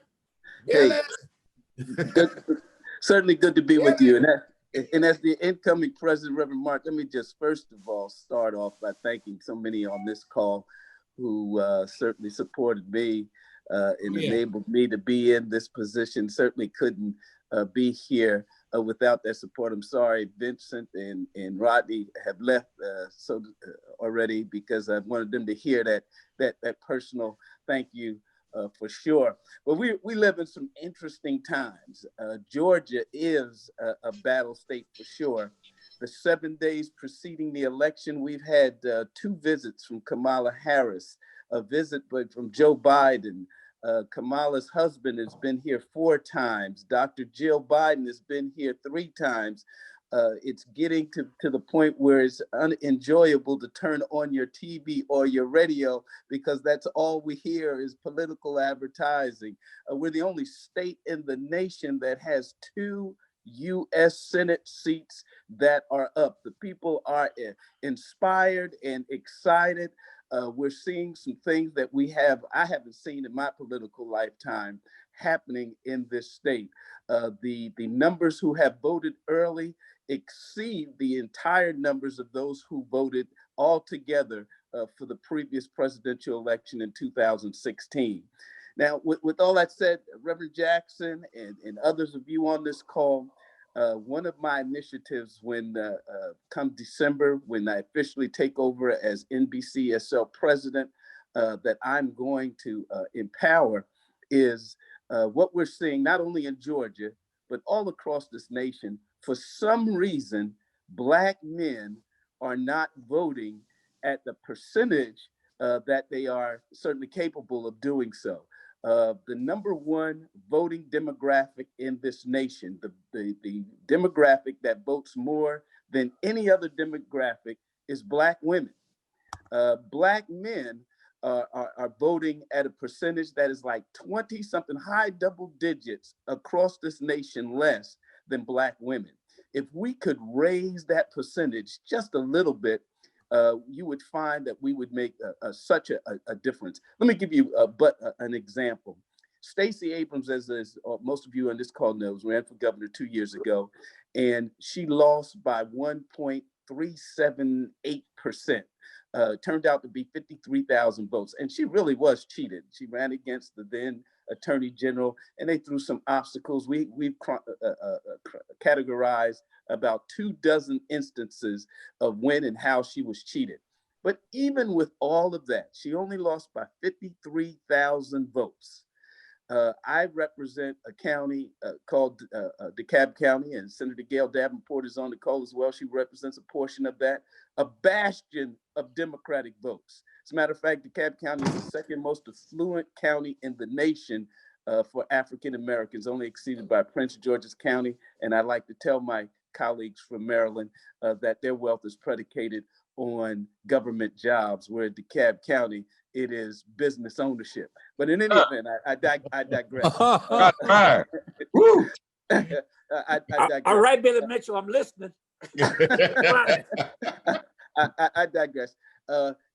Hey, certainly good to be with you. And as the incoming president, Reverend Mark, let me just first of all start off by thanking so many on this call who certainly supported me and enabled me to be in this position. Certainly couldn't be here without their support. I'm sorry, Vincent and Rodney have left already, because I wanted them to hear that personal thank you for sure. But we live in some interesting times. Georgia is a battle state for sure. The 7 days preceding the election, we've had 2 visits from Kamala Harris, a visit from Joe Biden. Kamala's husband has been here 4 times. Dr. Jill Biden has been here 3 times. It's getting to the point where it's unenjoyable to turn on your TV or your radio, because that's all we hear is political advertising. We're the only state in the nation that has 2 U.S. Senate seats that are up. The people are inspired and excited. We're seeing some things that I haven't seen in my political lifetime happening in this state. The numbers who have voted early exceed the entire numbers of those who voted altogether for the previous presidential election in 2016. Now, with all that said, Reverend Jackson and others of you on this call, one of my initiatives when come December, when I officially take over as NBCSL president, that I'm going to empower is what we're seeing not only in Georgia, but all across this nation, for some reason, Black men are not voting at the percentage that they are certainly capable of doing so. The number one voting demographic in this nation, the demographic that votes more than any other demographic, is Black women. Black men are voting at a percentage that is like 20 something, high double digits across this nation less than Black women. If we could raise that percentage just a little bit, you would find that we would make such a difference. Let me give you an example. Stacey Abrams, as most of you on this call knows, ran for governor 2 years ago, and she lost by 1.378%. Turned out to be 53,000 votes. And she really was cheated. She ran against the then Attorney General, and they threw some obstacles. We've categorized about 24 instances of when and how she was cheated. But even with all of that, she only lost by 53,000 votes. I represent a county called DeKalb County, and Senator Gail Davenport is on the call as well. She represents a portion of that, a bastion of Democratic votes. As a matter of fact, DeKalb County is the second most affluent county in the nation for African Americans, only exceeded by Prince George's County. And I like to tell my colleagues from Maryland that their wealth is predicated on government jobs, where at DeKalb County, it is business ownership. But in any event, I digress. Woo! I digress. All right, Billy Mitchell, I'm listening. I digress.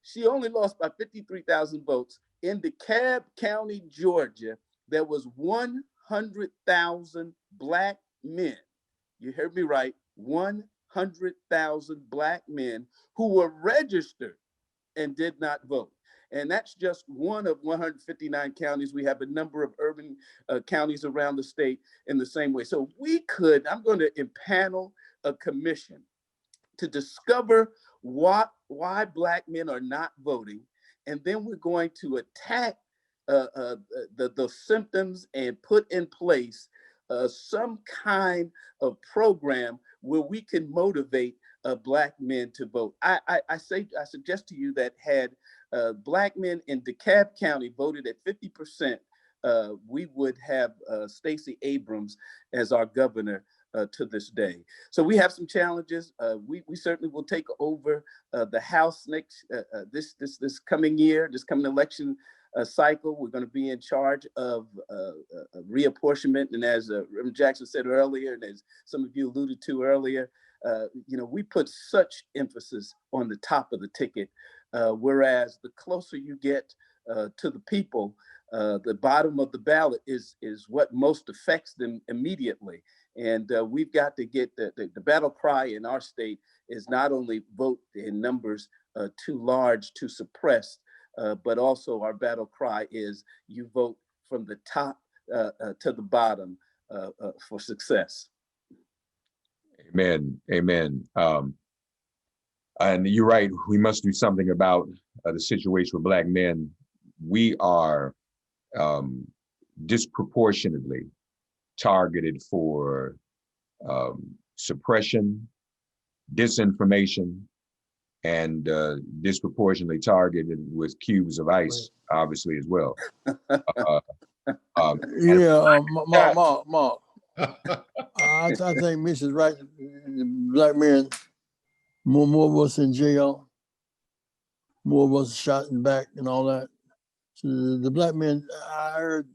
She only lost by 53,000 votes. In DeKalb County, Georgia, there was 100,000 Black men. You heard me right, 100,000 Black men who were registered and did not vote. And that's just one of 159 counties. We have a number of urban counties around the state in the same way. So I'm going to impanel a commission to discover why Black men are not voting. And then we're going to attack the symptoms and put in place some kind of program where we can motivate Black men to vote. I suggest to you that had Black men in DeKalb County voted at 50%, we would have Stacey Abrams as our governor to this day. So we have some challenges. We certainly will take over the House next this coming year, this coming election cycle. We're going to be in charge of reapportionment, and as Reverend Jackson said earlier, and as some of you alluded to earlier, we put such emphasis on the top of the ticket, whereas the closer you get to the people, the bottom of the ballot is what most affects them immediately. And we've got to get the battle cry in our state is not only vote in numbers too large to suppress, but also our battle cry is you vote from the top to the bottom for success. Amen. Amen. And you're right. We must do something about the situation with Black men. We are disproportionately targeted for suppression, disinformation, and disproportionately targeted with cubes of ice, obviously, as well. Mark. I think Mitch is right. Black men, more of us in jail, more of us shot in the back and all that. So the Black men, I heard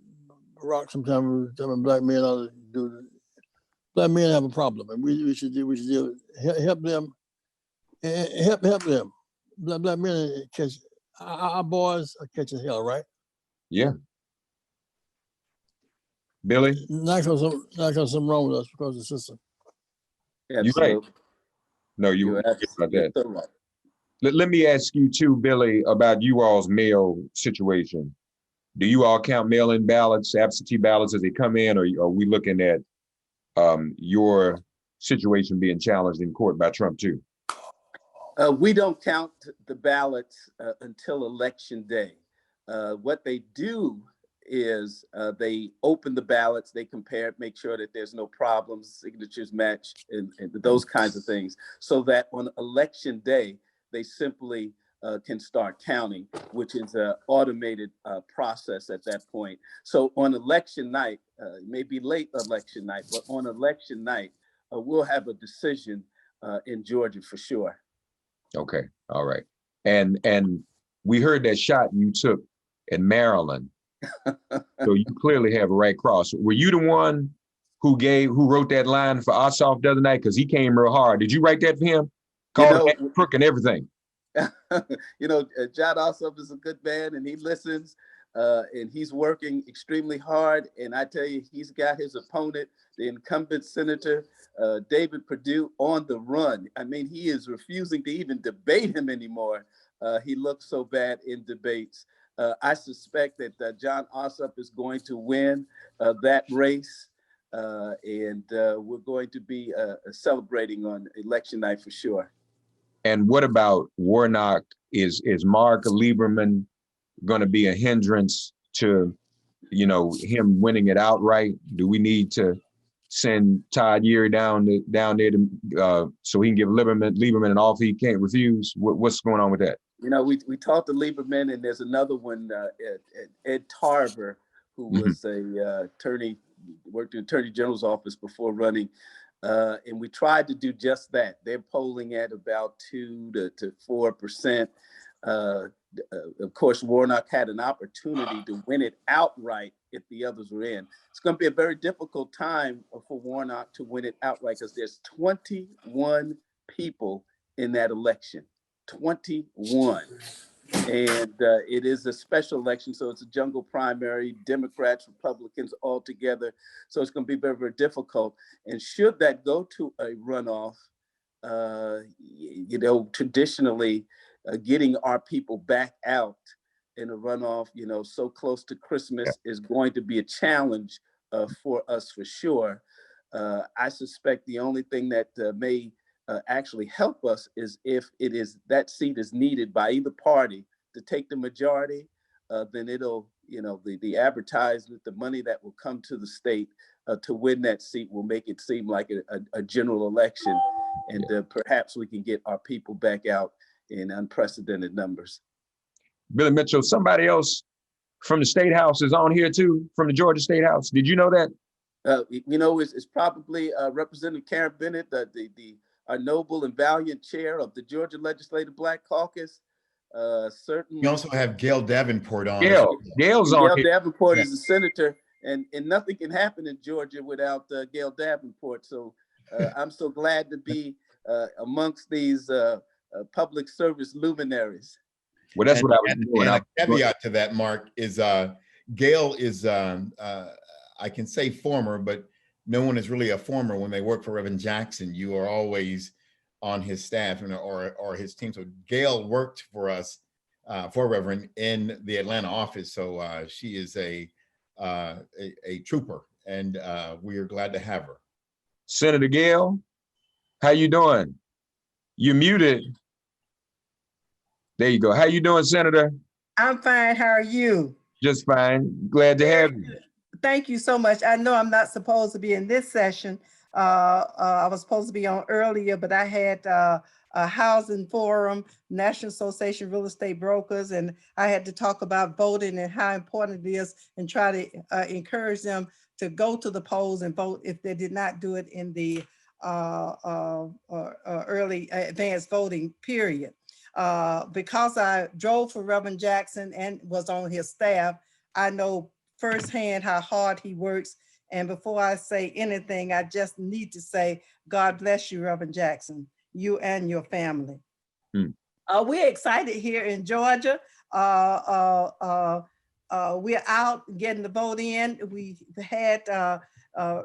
Rock sometimes telling Black men ought to do this. Black men have a problem, and we should help them. Help them. Black men catch our boys are catching hell, right? Yeah. Billy? Not because something wrong with us, because of the system. You're right. No, you're right about that. So right. Let me ask you too, Billy, about you all's mail situation. Do you all count mail-in ballots, absentee ballots as they come in, or are we looking at your situation being challenged in court by Trump too? We don't count the ballots until election day. What they do is they open the ballots, they compare it, make sure that there's no problems, signatures match, and those kinds of things, so that on election day, they simply can start counting, which is an automated process at that point. So on election night, maybe late election night, but on election night, we'll have a decision in Georgia for sure. Okay, all right. And we heard that shot you took in Maryland. So you clearly have a right cross. Were you the one who wrote that line for Ossoff the other night? Because he came real hard. Did you write that for him? Called him crook and everything. You know, John Ossoff is a good man, and he listens, and he's working extremely hard. And I tell you, he's got his opponent, the incumbent Senator David Perdue, on the run. I mean, he is refusing to even debate him anymore. He looks so bad in debates. I suspect that John Ossoff is going to win that race, and we're going to be celebrating on election night for sure. And what about Warnock? Is Mark Lieberman going to be a hindrance to, you know, him winning it outright? Do we need to send Todd Yeary down there to, so he can give Lieberman an offer he can't refuse? What's going on with that? You know, we talked to Lieberman, and there's another one, Ed Tarver, who was a attorney, worked in the Attorney General's office before running. And we tried to do just that. They're polling at about 2 to 4%. Of course, Warnock had an opportunity to win it outright if the others were in. It's going to be a very difficult time for Warnock to win it outright because there's 21 people in that election. 21. And it is a special election, so it's a jungle primary, Democrats, Republicans all together. So it's going to be very, very difficult. And should that go to a runoff, you know, traditionally getting our people back out in a runoff, you know, so close to Christmas is going to be a challenge for us for sure. I suspect the only thing that may actually help us is if it is that seat is needed by either party to take the majority, then it'll, you know, the advertisement, the money that will come to the state to win that seat will make it seem like a general election, and perhaps we can get our people back out in unprecedented numbers. Billy Mitchell, somebody else from the State House is on here too, from the Georgia State House. Did you know that? You know, it's probably Representative Karen Bennett, our noble and valiant chair of the Georgia Legislative Black Caucus. Certainly. We also have Gail Davenport on. Gail's on Gail here. Davenport is a senator, and nothing can happen in Georgia without Gail Davenport. So I'm so glad to be amongst these public service luminaries. Well, that's what I was doing. And a caveat to that, Mark, is Gail is, I can say former, but no one is really a former when they work for Reverend Jackson. You are always on his staff or his team. So Gail worked for us, for Reverend, in the Atlanta office. So she is a trooper, and we are glad to have her. Senator Gail, how you doing? You're muted. There you go. How you doing, Senator? I'm fine. How are you? Just fine. Glad to have you. Thank you so much. I know I'm not supposed to be in this session. I was supposed to be on earlier, but I had a housing forum, National Association of Real Estate Brokers, and I had to talk about voting and how important it is and try to encourage them to go to the polls and vote if they did not do it in the early advanced voting period. Because I drove for Reverend Jackson and was on his staff, I know firsthand how hard he works. And before I say anything, I just need to say, God bless you, Reverend Jackson, you and your family. We're excited here in Georgia. We're out getting the vote in. We had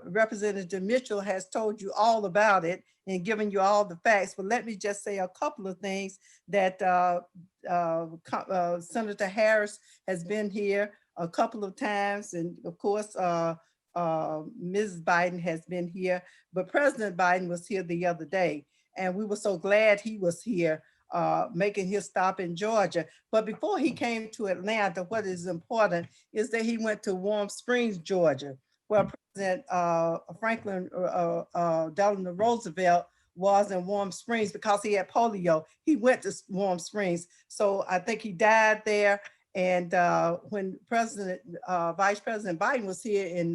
Representative Mitchell has told you all about it and given you all the facts, but let me just say a couple of things that Senator Harris has been here a couple of times, and of course, Mrs. Biden has been here, but President Biden was here the other day, and we were so glad he was here making his stop in Georgia. But before he came to Atlanta, what is important is that he went to Warm Springs, Georgia, where President Franklin Delano Roosevelt was in Warm Springs because he had polio. He went to Warm Springs. So I think he died there. And when Vice President Biden was here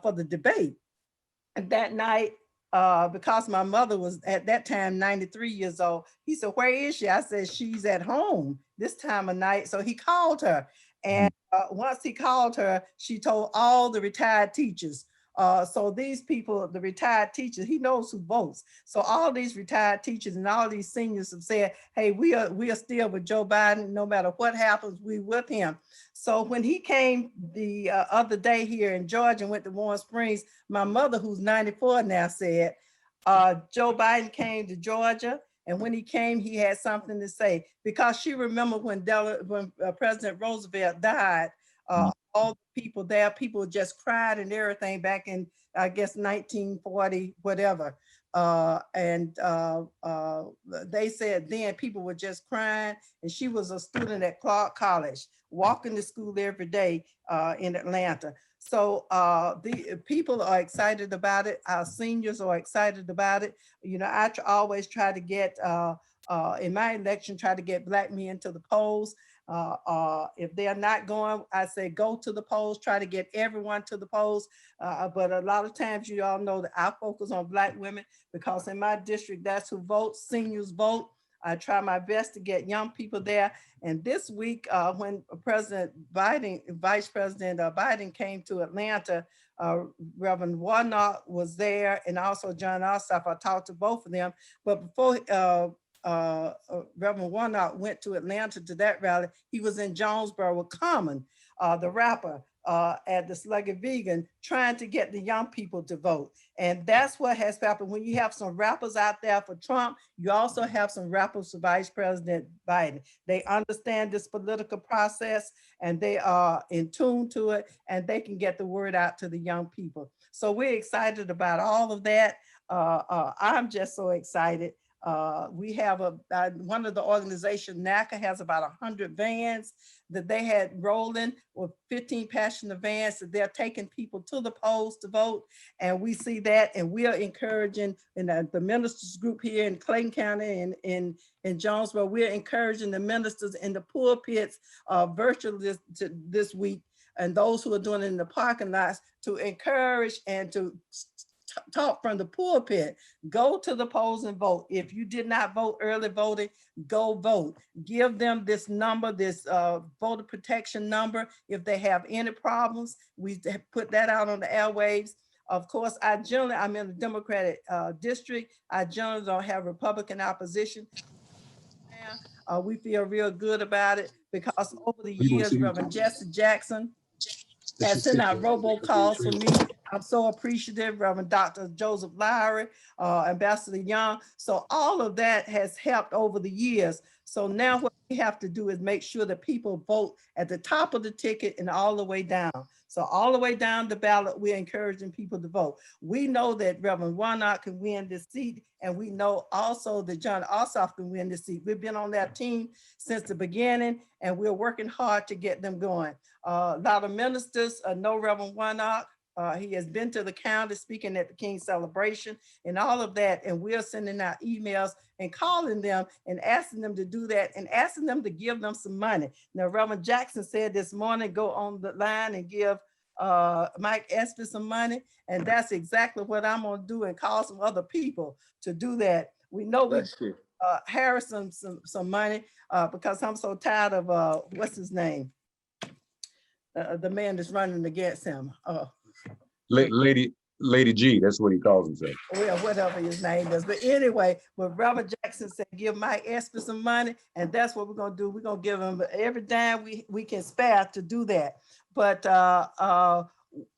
for the debate, and that night, because my mother was at that time 93 years old, he said, "Where is she?" I said, "She's at home this time of night." So he called her. And once he called her, she told all the retired teachers. So these people, the retired teachers, he knows who votes. So all these retired teachers and all these seniors have said, "Hey, we are still with Joe Biden. No matter what happens, we with him." So when he came the other day here in Georgia and went to Warm Springs, my mother, who's 94 now, said, Joe Biden came to Georgia, and when he came, he had something to say, because she remembered when President Roosevelt died, all the people there, people just cried and everything back in, I guess, 1940, whatever. They said then people were just crying, and she was a student at Clark College, walking to school every day in Atlanta. So the people are excited about it. Our seniors are excited about it. You know, I always try to get, in my election, try to get Black men to the polls. If they're not going, I say go to the polls, try to get everyone to the polls. But a lot of times, you all know that I focus on Black women, because in my district, that's who votes, seniors vote. I try my best to get young people there. And this week, when Vice President Biden came to Atlanta, Reverend Warnock was there, and also John Ossoff. I talked to both of them. But before Reverend Warnock went to Atlanta to that rally, he was in Jonesboro with Common, the rapper, at the Slugger Vegan, trying to get the young people to vote. And that's what has happened. When you have some rappers out there for Trump, you also have some rappers for Vice President Biden. They understand this political process, and they are in tune to it, and they can get the word out to the young people. So we're excited about all of that. I'm just so excited. We have one of the organizations, NACA, has about 100 vans that they had rolling, with 15 passenger vans, that they're taking people to the polls to vote. And we see that, and we are encouraging, in the ministers group here in Clayton County and in Jonesboro, we're encouraging the ministers in the pulpits virtually this week, and those who are doing it in the parking lots, to encourage and to talk from the pulpit. Go to the polls and vote. If you did not vote early voting, go vote. Give them this number, this voter protection number. If they have any problems, we put that out on the airwaves. Of course, I'm in the Democratic district. I generally don't have Republican opposition. We feel real good about it, because over the years, Reverend Jesse Jackson has sent out robocalls for me. I'm so appreciative. Reverend Dr. Joseph Lowry, Ambassador Young. So all of that has helped over the years. So now what we have to do is make sure that people vote at the top of the ticket and all the way down. So all the way down the ballot, we're encouraging people to vote. We know that Reverend Warnock can win this seat, and we know also that John Ossoff can win this seat. We've been on that team since the beginning, and we're working hard to get them going. A lot of ministers know Reverend Warnock. He has been to the county speaking at the King's celebration and all of that. And we're sending out emails and calling them and asking them to do that, and asking them to give them some money. Now, Reverend Jackson said this morning, go on the line and give Mike Espy some money. And that's exactly what I'm going to do, and call some other people to do that. We know we Harris some money because I'm so tired of what's his name? The man that's running against him. Lady G, that's what he calls himself. Well, whatever his name is. But anyway, when Reverend Jackson said, give Mike Espy some money, and that's what we're going to do. We're going to give him every dime we can spare to do that. But,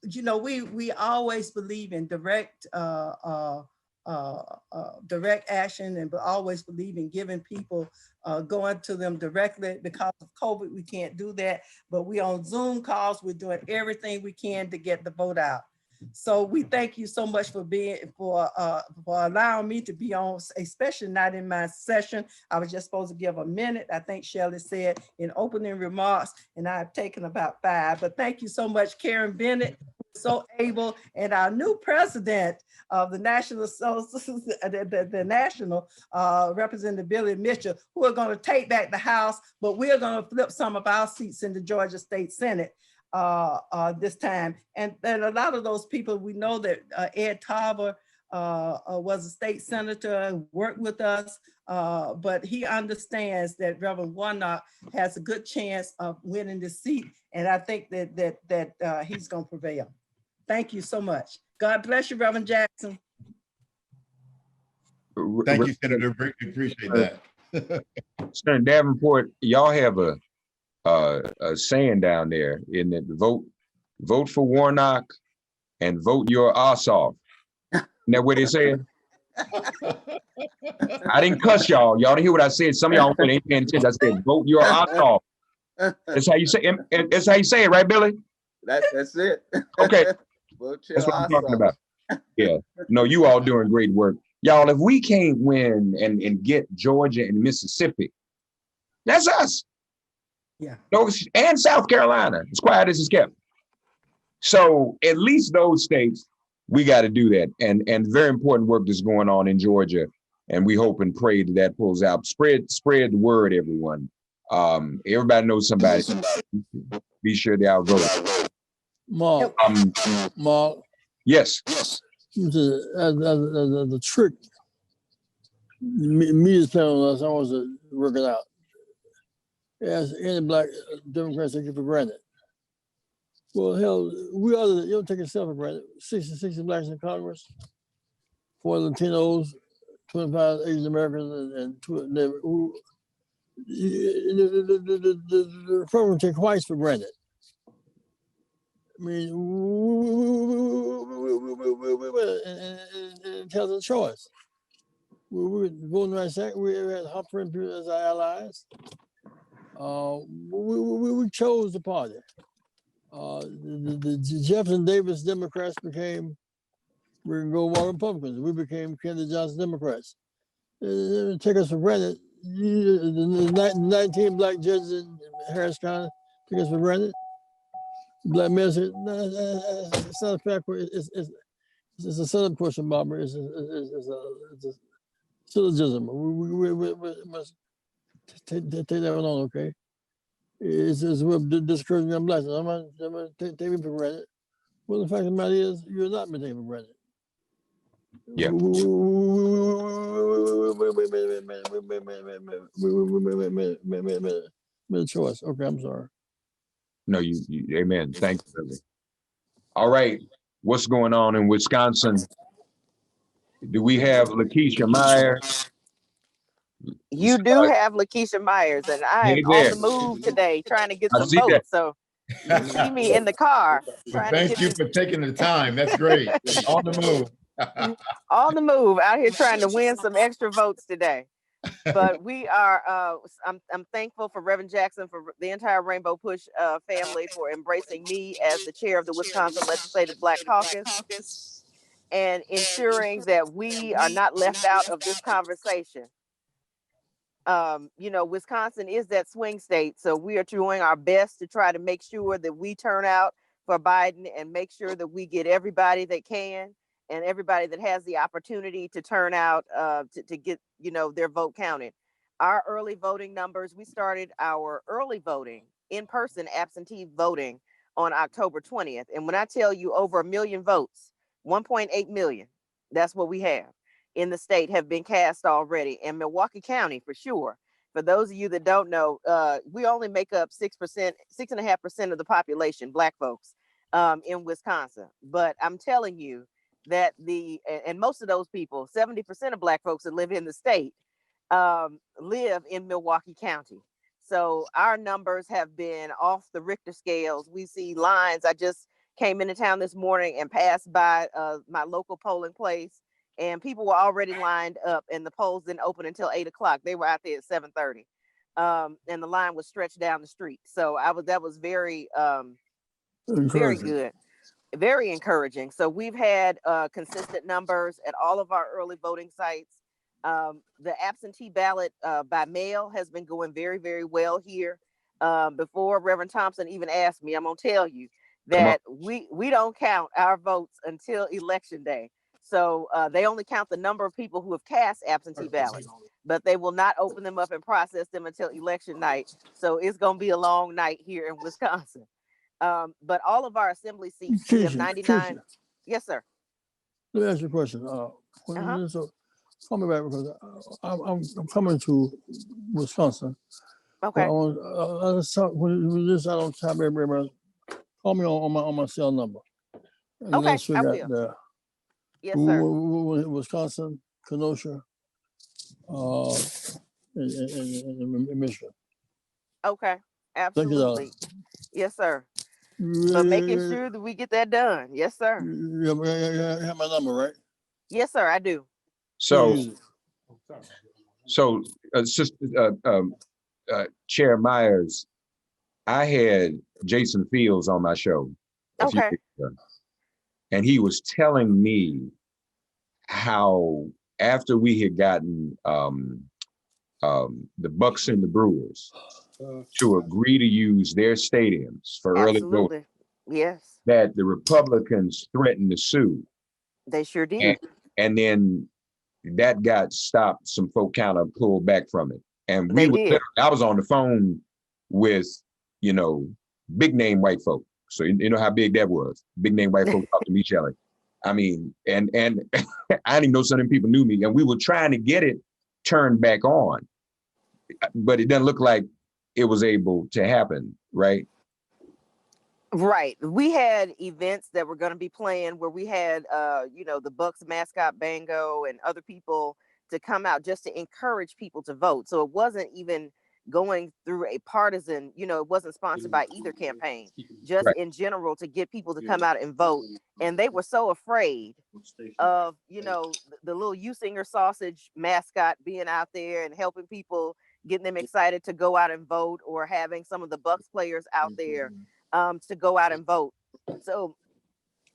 you know, we always believe in direct action, and always believe in giving people, going to them directly. Because of COVID, we can't do that. But we on Zoom calls, we're doing everything we can to get the vote out. So we thank you so much for allowing me to be on, especially not in my session. I was just supposed to give a minute. I think Shelley said in opening remarks, and I've taken about 5. But thank you so much, Karen Bennett, so able, and our new president of the National Representative Billy Mitchell, who are going to take back the House, but we're going to flip some of our seats in the Georgia State Senate this time. And a lot of those people, we know that Ed Tarver was a state senator, worked with us, but he understands that Reverend Warnock has a good chance of winning the seat. And I think that he's going to prevail. Thank you so much. God bless you, Reverend Jackson. Thank you, Senator. Greatly appreciate that. Senator Davenport, y'all have a saying down there in that vote for Warnock and vote your ass off. Isn't that what they said? I didn't cuss y'all. Y'all didn't hear what I said. Some of y'all ain't paying attention. I said vote your ass off. That's how you say it. That's how you say it, right, Billy? That's it. Okay. That's what I'm talking about. Yeah. No, you all doing great work. Y'all, if we can't win and get Georgia and Mississippi, that's us. Yeah. And South Carolina, as quiet as it's kept. So at least those states, we got to do that. And very important work that's going on in Georgia. And we hope and pray that pulls out. Spread the word, everyone. Everybody knows somebody. Be sure they outvote. Mark. Mark. Yes. The trick me is playing on us, I was working out. As any black Democrats take it for granted. Well, hell, we ought to, you don't take yourself for granted. 60 blacks in Congress, 4 Latinos, 25 Asian Americans, and 2 the Republicans take whites for granted. I mean, it tells a choice. We were voting right second. We had Humphrey and Peter as our allies. We chose the party. The Jefferson Davis Democrats became Greenwood Republicans. We became Kennedy Johnson Democrats. Take us for granted. The 19 black judges in Harris County take us for granted. Black men say, no, it's not a fact. It's a Southern portion, Barbara. It's a syllogism. We must take that one on, okay? It's we're discouraging young blacks. I'm not taking it for granted. Well, the fact of the matter is, you're not being taken for granted. Yeah. Made a choice. Okay, I'm sorry. No, you amen. Thank you, Billy. All right. What's going on in Wisconsin? Do we have Lakeisha Myers? You do have Lakeisha Myers, and I'm on the move today trying to get some votes. So you see me in the car. Well, thank you for taking the time. That's great. On the move. On the move, out here trying to win some extra votes today. But we are, I'm thankful for Reverend Jackson, for the entire Rainbow Push family for embracing me as the chair of the Wisconsin Legislative Black Caucus and ensuring that we are not left out of this conversation. You know, Wisconsin is that swing state, so we are doing our best to try to make sure that we turn out for Biden and make sure that we get everybody that can and everybody that has the opportunity to turn out to get, you know, their vote counted. Our early voting numbers, we started our early voting, in-person absentee voting on October 20th. And when I tell you over 1 million votes, 1.8 million, that's what we have in the state have been cast already. And Milwaukee County, for sure. For those of you that don't know, we only make up 6.5% of the population, Black folks, in Wisconsin. But I'm telling you that and most of those people, 70% of Black folks that live in the state, live in Milwaukee County. So our numbers have been off the Richter scales. We see lines. I just came into town this morning and passed by my local polling place, and people were already lined up, and the polls didn't open until 8 o'clock. They were out there at 7:30, and the line was stretched down the street. So that was very, very good. very encouraging. So we've had consistent numbers at all of our early voting sites. The absentee ballot by mail has been going very, very well here. Before Reverend Thompson even asked me, I'm gonna tell you that we don't count our votes until election day. So they only count the number of people who have cast absentee ballots, but they will not open them up and process them until election night. So it's gonna be a long night here in Wisconsin. But all of our assembly seats, we have 99. Yes, sir. Let me ask you a question. Call me back because I'm coming to Wisconsin. Okay. I don't tap everybody. Call me on my cell number. And okay, let's figure I will. out Yes, sir. Wisconsin, Kenosha, and Michigan. Okay, absolutely. Yes, sir. But making sure that we get that done. Yes, sir. You have my number, right? Yes, sir, I do. So, Chair Myers, I had Jason Fields on my show a few weeks ago, and he was telling me how after we had gotten the Bucks and the Brewers to agree to use their stadiums for early voting, yes, that the Republicans threatened to sue. They sure did. And then that got stopped. Some folk kind of pulled back from it. And I was on the phone with, big name white folk. So you know how big that was. Big name white folk talking to each other. I mean, and I didn't even know some of them people knew me. And we were trying to get it turned back on. But it doesn't look like it was able to happen, right? Right. We had events that were going to be planned where we had, the Bucks mascot Bango and other people to come out just to encourage people to vote. So it wasn't even going through a partisan, it wasn't sponsored by either campaign, just in general to get people to come out and vote. And they were so afraid of, the little U Singer sausage mascot being out there and helping people, getting them excited to go out and vote, or having some of the Bucks players out there to go out and vote. So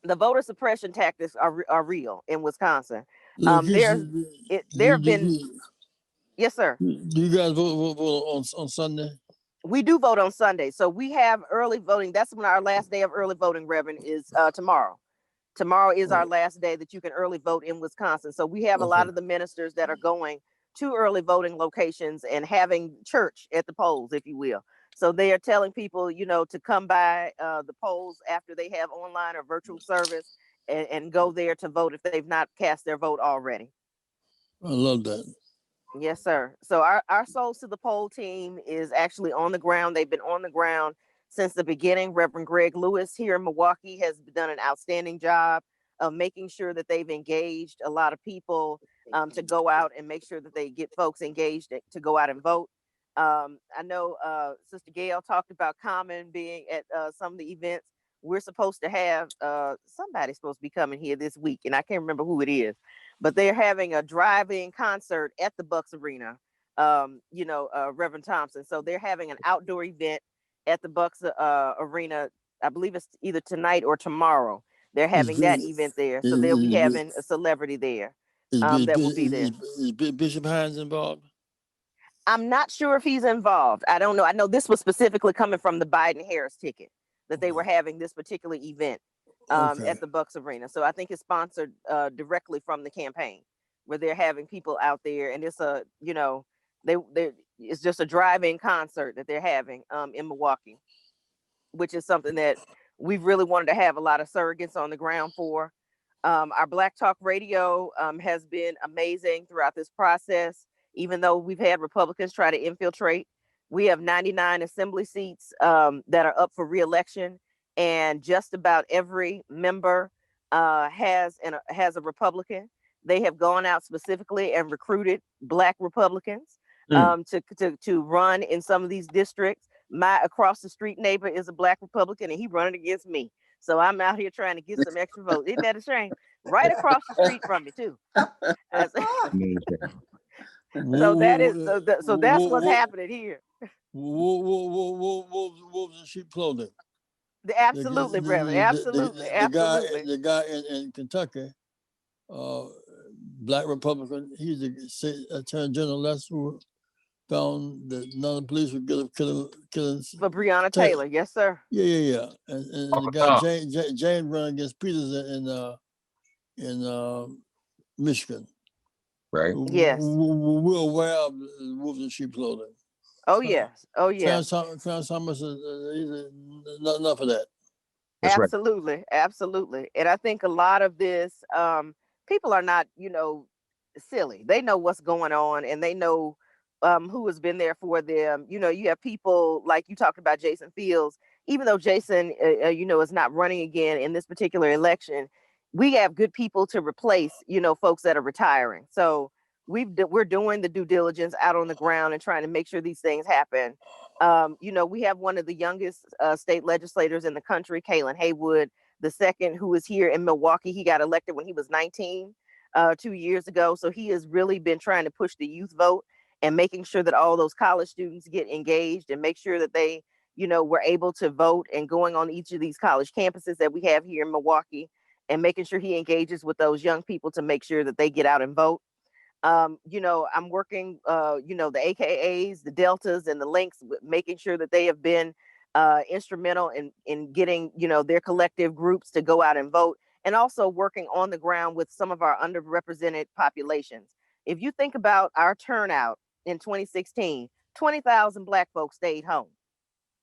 the voter suppression tactics are real in Wisconsin. There have been. Yes, sir. Do you guys vote on Sunday? We do vote on Sunday. So we have early voting. That's when our last day of early voting, Reverend, is tomorrow. Tomorrow is our last day that you can early vote in Wisconsin. So we have a lot of the ministers that are going to early voting locations and having church at the polls, if you will. So they are telling people, to come by the polls after they have online or virtual service and go there to vote if they've not cast their vote already. I love that. Yes, sir. So our Souls to the Poll team is actually on the ground. They've been on the ground since the beginning. Reverend Greg Lewis here in Milwaukee has done an outstanding job of making sure that they've engaged a lot of people to go out and make sure that they get folks engaged to go out and vote. I know Sister Gail talked about Common being at some of the events. We're supposed to have somebody's supposed to be coming here this week, and I can't remember who it is, but they're having a drive-in concert at the Bucks Arena. Reverend Thompson. So they're having an outdoor event at the Bucks Arena. I believe it's either tonight or tomorrow. They're having that event there, so they'll be having a celebrity there that will be there. Is Bishop Hines involved? I'm not sure if he's involved. I don't know. I know this was specifically coming from the Biden-Harris ticket that they were having this particular event at the Bucks Arena. So I think it's sponsored directly from the campaign, where they're having people out there, and it's it's just a drive-in concert that they're having in Milwaukee, which is something that we've really wanted to have a lot of surrogates on the ground for. Our Black Talk Radio has been amazing throughout this process. Even though we've had Republicans try to infiltrate, we have 99 assembly seats that are up for re-election, and just about every member has a Republican. They have gone out specifically and recruited Black Republicans to run in some of these districts. My across the street neighbor is a Black Republican, and he running against me. So I'm out here trying to get some extra votes. Isn't that a shame? Right across the street from me too. So that's what's happening here. Wolves in sheep clothing. Absolutely, Reverend. Absolutely, absolutely. The guy in Kentucky, Black Republican, he's the Attorney General. That's who found that none of the police would killing For Breonna Taylor, yes, sir. Yeah. And the guy James ran against Peters in Michigan. Right. Yes. We're aware of wolves in sheep clothing. Oh yes. Oh yes. Clarence Thomas is not enough of that. That's absolutely, right. Absolutely. And I think a lot of this, people are not, silly. They know what's going on, and they know who has been there for them. You have people like you talked about Jason Fields. Even though Jason, is not running again in this particular election, we have good people to replace, folks that are retiring. So we're doing the due diligence out on the ground and trying to make sure these things happen. We have one of the youngest state legislators in the country, Kalen Haywood, the second, who is here in Milwaukee. He got elected when he was 19 2 years ago. So he has really been trying to push the youth vote and making sure that all those college students get engaged and make sure that they, were able to vote, and going on each of these college campuses that we have here in Milwaukee and making sure he engages with those young people to make sure that they get out and vote. I'm working, the AKAs, the Deltas, and the Links, making sure that they have been instrumental in getting, their collective groups to go out and vote, and also working on the ground with some of our underrepresented populations. If you think about our turnout in 2016, 20,000 Black folks stayed home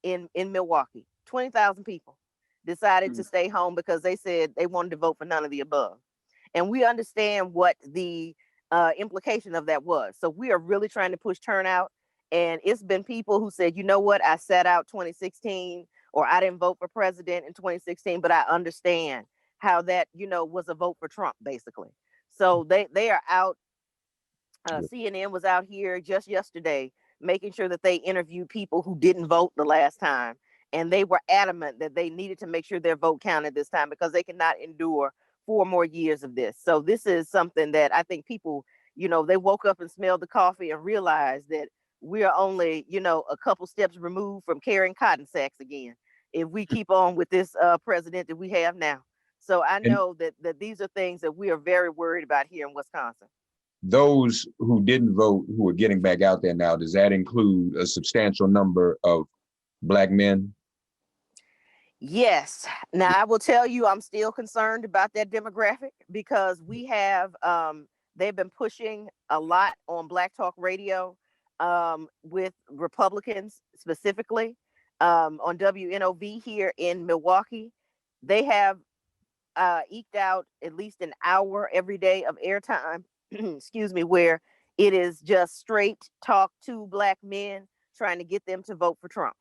in Milwaukee. 20,000 people decided to stay home because they said they wanted to vote for none of the above. And we understand what the implication of that was. So we are really trying to push turnout. And it's been people who said, you know what, I sat out 2016, or I didn't vote for president in 2016, but I understand how that, was a vote for Trump, basically. So they are out. CNN was out here just yesterday making sure that they interviewed people who didn't vote the last time. And they were adamant that they needed to make sure their vote counted this time because they cannot endure 4 more years of this. So this is something that I think people, they woke up and smelled the coffee and realized that we are only, a couple steps removed from carrying cotton sacks again if we keep on with this president that we have now. So I know that these are things that we are very worried about here in Wisconsin. Those who didn't vote, who are getting back out there now, does that include a substantial number of Black men? Yes. Now, I will tell you, I'm still concerned about that demographic because we have, they've been pushing a lot on Black Talk Radio with Republicans specifically on WNOV here in Milwaukee. They have eked out at least an hour every day of airtime, excuse me, where it is just straight talk to Black men trying to get them to vote for Trump.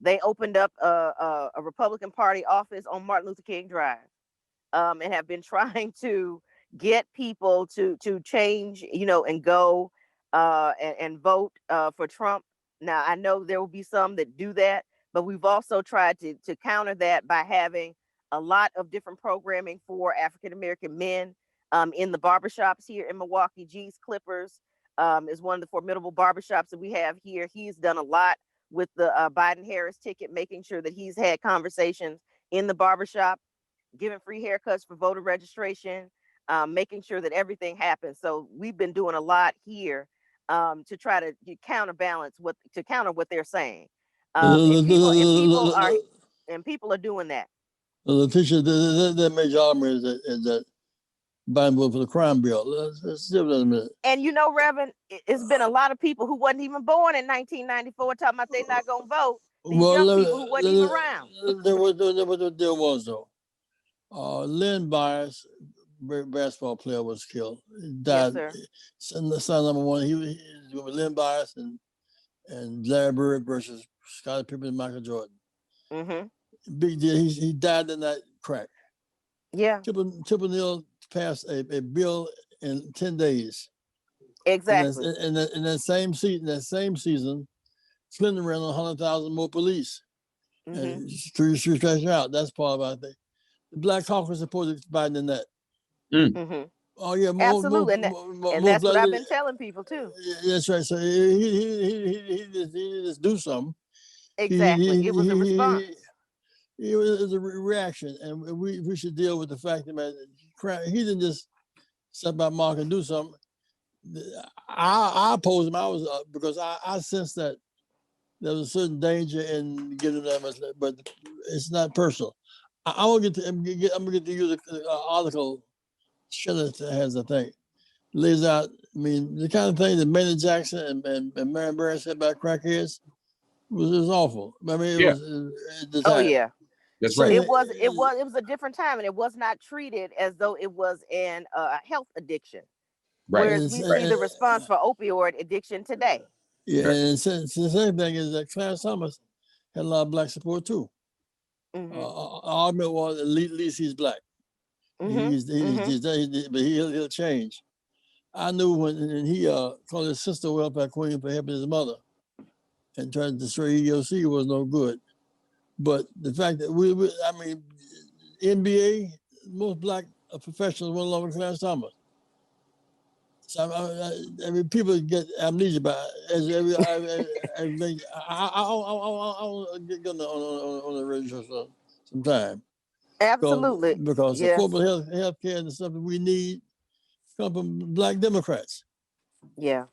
They opened up a Republican Party office on Martin Luther King Drive and have been trying to get people to change, and go and vote for Trump. Now, I know there will be some that do that, but we've also tried to counter that by having a lot of different programming for African-American men in the barbershops here in Milwaukee. G's Clippers is one of the formidable barbershops that we have here. He's done a lot with the Biden-Harris ticket, making sure that he's had conversations in the barbershop, giving free haircuts for voter registration, making sure that everything happens. So we've been doing a lot here to try to counterbalance counter what they're saying. And people are doing that. Letitia, the major argument is that Biden voted for the crime bill. Let's give that a minute. And Reverend, it's been a lot of people who wasn't even born in 1994 talking about they're not going to vote. These young people who wasn't even around. There was though. Lynn Byers, basketball player, was killed. He died. Yes, sir. Son number one. He was Lynn Byers and Larry Bird versus Scottie Pippen and Michael Jordan. Mm-hmm. Big deal. He died in that crack. Yeah. Tip O'Neill passed a bill in 10 days. Exactly. In that same season, Clinton ran 100,000 more police. Mm-hmm. And stretch out. That's part of it, I think. The Black Caucus supported Biden in that. Mm-hmm. Oh yeah, absolutely, and that's what I've been telling people too. That's right. So he just do something. Exactly, it was a response. it was a reaction, and we should deal with the fact that, man, he didn't just step out Mark and do something. I opposed him. I was because I sensed that there was a certain danger in getting that much, but it's not personal. I'm gonna get to use an article Schiller has, I think, lays out. I mean, the kind of thing that Maynard Jackson and Marion Barry said about crackheads was awful. I mean, it was at the time. Oh yeah, that's right. It was a different time, and it was not treated as though it was a health addiction. Right. Whereas we see the response for opioid addiction today. Yeah, and the same thing is that Clarence Thomas had a lot of black support too. Argument was at least he's black. But he'll change. I knew when he called his sister welfare queen for helping his mother and tried to destroy EOC was no good. But the fact that I mean, NBA, most black professionals went along with Clarence Thomas. So I mean, people get amnesia by I want to get on the radio sometime. Absolutely, because affordable health care is something we need come from black Democrats. Yeah.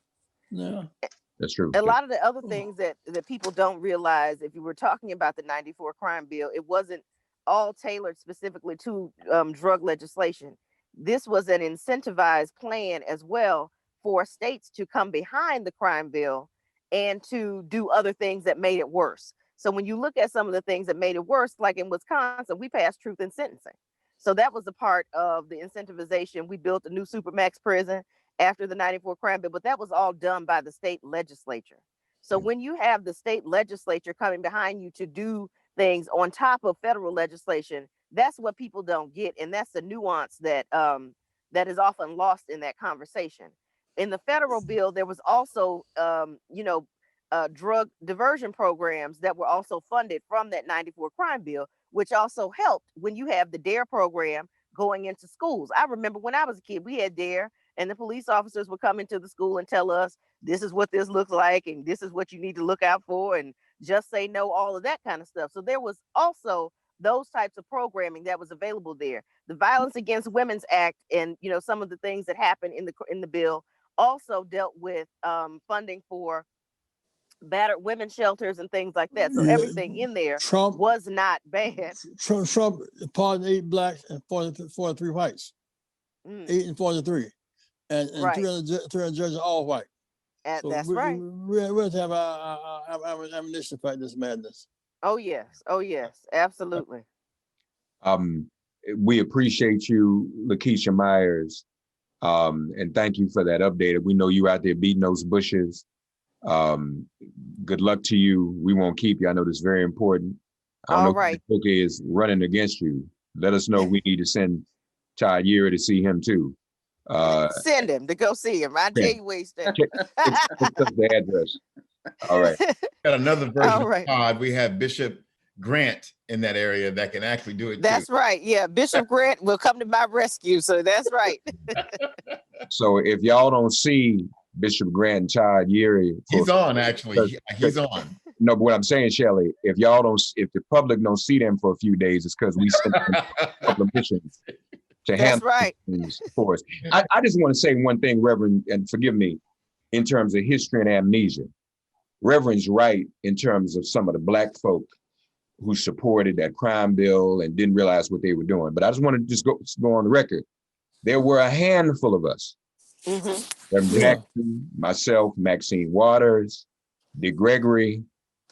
That's true. A lot of the other things that people don't realize, if you were talking about the 94 crime bill, it wasn't all tailored specifically to drug legislation. This was an incentivized plan as well for states to come behind the crime bill and to do other things that made it worse. So when you look at some of the things that made it worse, like in Wisconsin, we passed truth in sentencing. So that was a part of the incentivization. We built a new supermax prison after the 94 crime bill, but that was all done by the state legislature. So when you have the state legislature coming behind you to do things on top of federal legislation, that's what people don't get. And that's the nuance that that is often lost in that conversation. In the federal bill, there was also, drug diversion programs that were also funded from that 94 crime bill, which also helped when you have the DARE program going into schools. I remember when I was a kid, we had DARE, and the police officers would come into the school and tell us, this is what this looks like, and this is what you need to look out for, and just say no, all of that kind of stuff. So there was also those types of programming that was available there. The Violence Against Women's Act and some of the things that happened in the bill also dealt with funding for battered women's shelters and things like that. So everything in there was not bad. Trump pardoned 8 blacks and 43 whites. 8 and 43. And 300 judges all white. So that's right. We have to have our ammunition to fight this madness. Oh yes, absolutely. We appreciate you, Lakeisha Myers, and thank you for that update. We know you out there beating those bushes. Good luck to you. We won't keep you. I know this is very important. I don't know if Cookie is running against you. Let us know. We need to send Todd Yeager to see him too. Send him to go see him. I tell you where he's staying. The address. All right. Got another version of Todd. We have Bishop Grant in that area that can actually do it. That's right. Yeah, Bishop Grant will come to my rescue. So that's right. So if y'all don't see Bishop Grant and Todd Yeager, he's on actually. He's on. No, but what I'm saying, Shelley, if the public don't see them for a few days, it's because we sent them a couple of missions to handle things for us. I just want to say one thing, Reverend, and forgive me, in terms of history and amnesia. Reverend's right in terms of some of the black folk who supported that crime bill and didn't realize what they were doing. But I just want to just go on the record. There were a handful of us. Reverend Jackson, myself, Maxine Waters, Dick Gregory,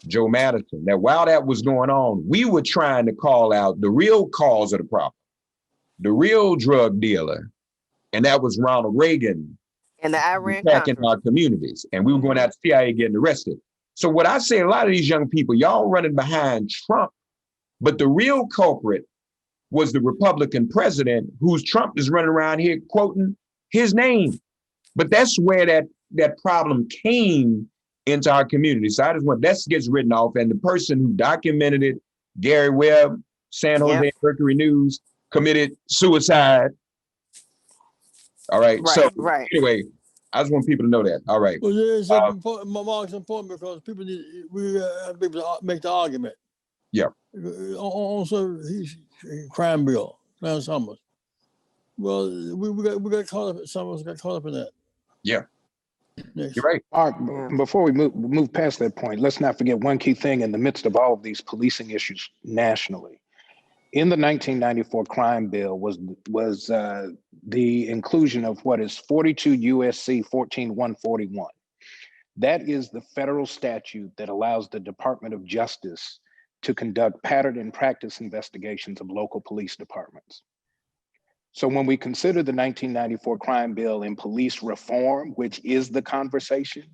Joe Madison. Now, while that was going on, we were trying to call out the real cause of the problem, the real drug dealer, and that was Ronald Reagan and the Iran attacking our communities. And we were going out to CIA getting arrested. So what I say, a lot of these young people, y'all running behind Trump, but the real culprit was the Republican president whose Trump is running around here quoting his name. But that's where that problem came into our community. So I just want, that gets written off. And the person who documented it, Gary Webb, San Jose Mercury News, committed suicide. All right. Anyway, I just want people to know that. All right. Well, it's important, Mark, it's important because people need to make the argument. Yeah. Also, crime bill, Clarence Summers. Well, we got caught up. Some of us got caught up in that. Yeah. Next. You're right. Mark, before we move past that point, let's not forget one key thing in the midst of all of these policing issues nationally. In the 1994 crime bill was the inclusion of what is 42 USC 14141. That is the federal statute that allows the Department of Justice to conduct pattern and practice investigations of local police departments. So when we consider the 1994 crime bill and police reform, which is the conversation,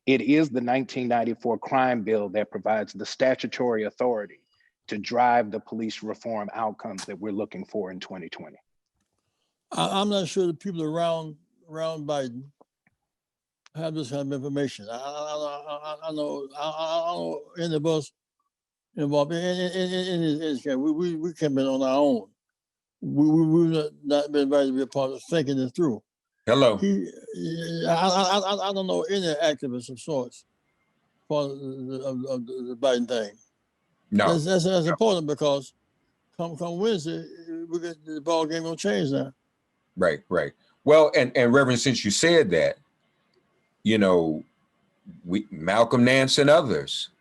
it is the 1994 crime bill that provides the statutory authority to drive the police reform outcomes that we're looking for in 2020. I'm not sure the people around Biden have this kind of information. I know any of us involved in his case, we came in on our own. We've not been invited to be a part of thinking it through. Hello. I don't know any activists of sorts part of the Biden thing. No. That's important because come Wednesday, the ball game gonna change now. Right. Well, and Reverend, since you said that, Malcolm Nance and others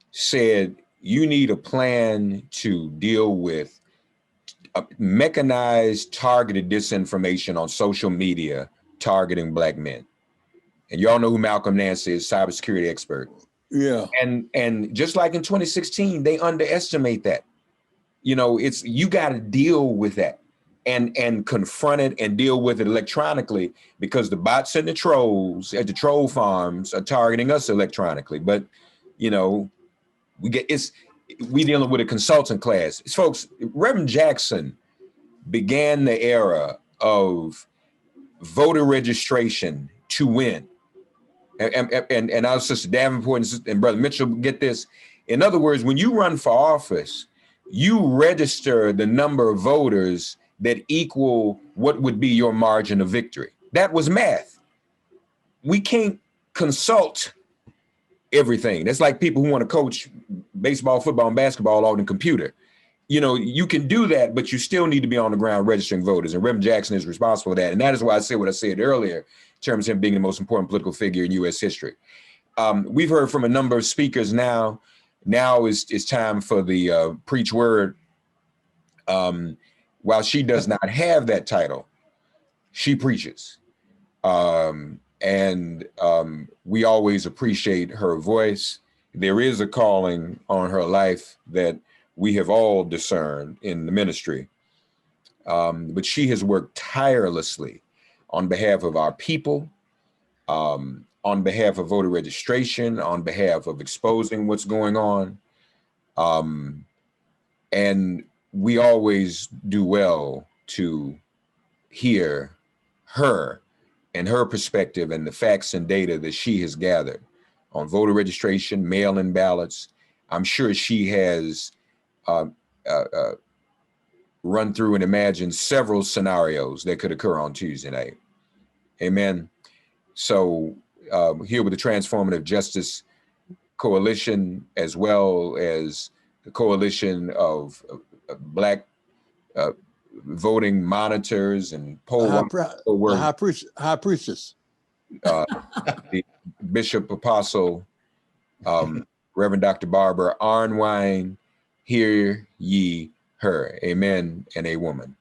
said you need a plan to deal with mechanized, targeted disinformation on social media targeting Black men. And y'all know who Malcolm Nance is, cybersecurity expert. Yeah. And just like in 2016, they underestimate that. You got to deal with that and confront it and deal with it electronically, because the bots and the trolls at the troll farms are targeting us electronically. But we dealing with a consultant class. Folks, Reverend Jackson began the era of voter registration to win. And our sister Davenport and Brother Mitchell get this. In other words, when you run for office, you register the number of voters that equal what would be your margin of victory. That was math. We can't consult everything. That's like people who want to coach baseball, football, and basketball on the computer. You can do that, but you still need to be on the ground registering voters. And Reverend Jackson is responsible for that. And that is why I said what I said earlier in terms of him being the most important political figure in U.S. history. We've heard from a number of speakers now. Now is time for the preach word. While she does not have that title, she preaches. And we always appreciate her voice. There is a calling on her life that we have all discerned in the ministry. But she has worked tirelessly on behalf of our people, on behalf of voter registration, on behalf of exposing what's going on. And we always do well to hear her and her perspective and the facts and data that she has gathered on voter registration, mail-in ballots. I'm sure she has run through and imagined several scenarios that could occur on Tuesday night. Amen. So here with the Transformative Justice Coalition, as well as the Coalition of Black voting monitors and poll high priestess, the Bishop Apostle, Reverend Dr. Barbara Arnwine, hear ye her. Amen and a woman.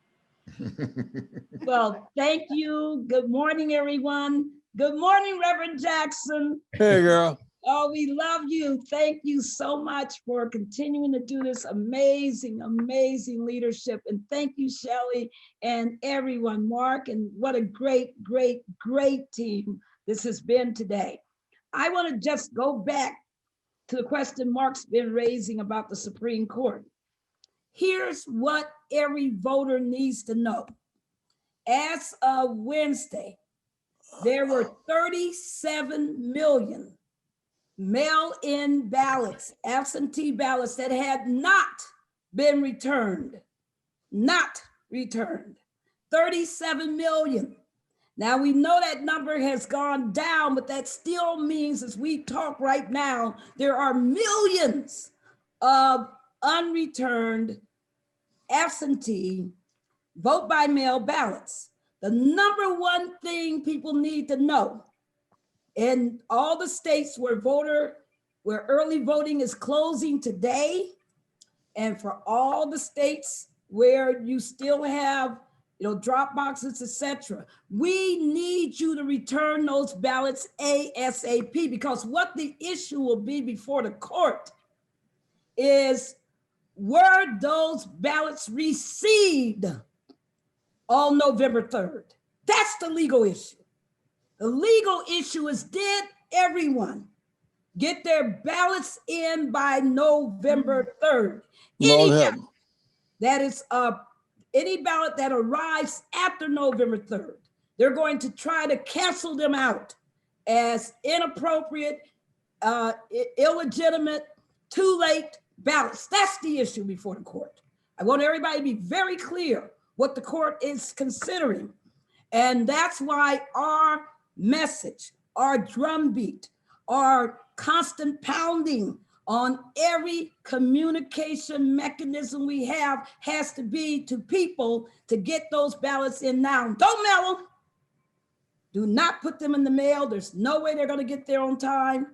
Well, thank you. Good morning, everyone. Good morning, Reverend Jackson. Hey, girl. Oh, we love you. Thank you so much for continuing to do this amazing, amazing leadership. And thank you, Shelley, and everyone, Mark, and what a great, great, great team this has been today. I want to just go back to the question Mark's been raising about the Supreme Court. Here's what every voter needs to know. As of Wednesday, there were 37 million mail-in ballots, absentee ballots that had not been returned, 37 million. Now we know that number has gone down, but that still means as we talk right now, there are millions of unreturned absentee vote by mail ballots. The number one thing people need to know in all the states where early voting is closing today, and for all the states where you still have, drop boxes, etc., we need you to return those ballots ASAP, because what the issue will be before the court is, were those ballots received on November 3rd? That's the legal issue. The legal issue is, did everyone get their ballots in by November 3rd? Lord help. That is any ballot that arrives after November 3rd, they're going to try to cancel them out as inappropriate, illegitimate, too late ballots. That's the issue before the court. I want everybody to be very clear what the court is considering. And that's why our message, our drumbeat, our constant pounding on every communication mechanism we have has to be to people to get those ballots in now. Don't mail them. Do not put them in the mail. There's no way they're going to get there on time.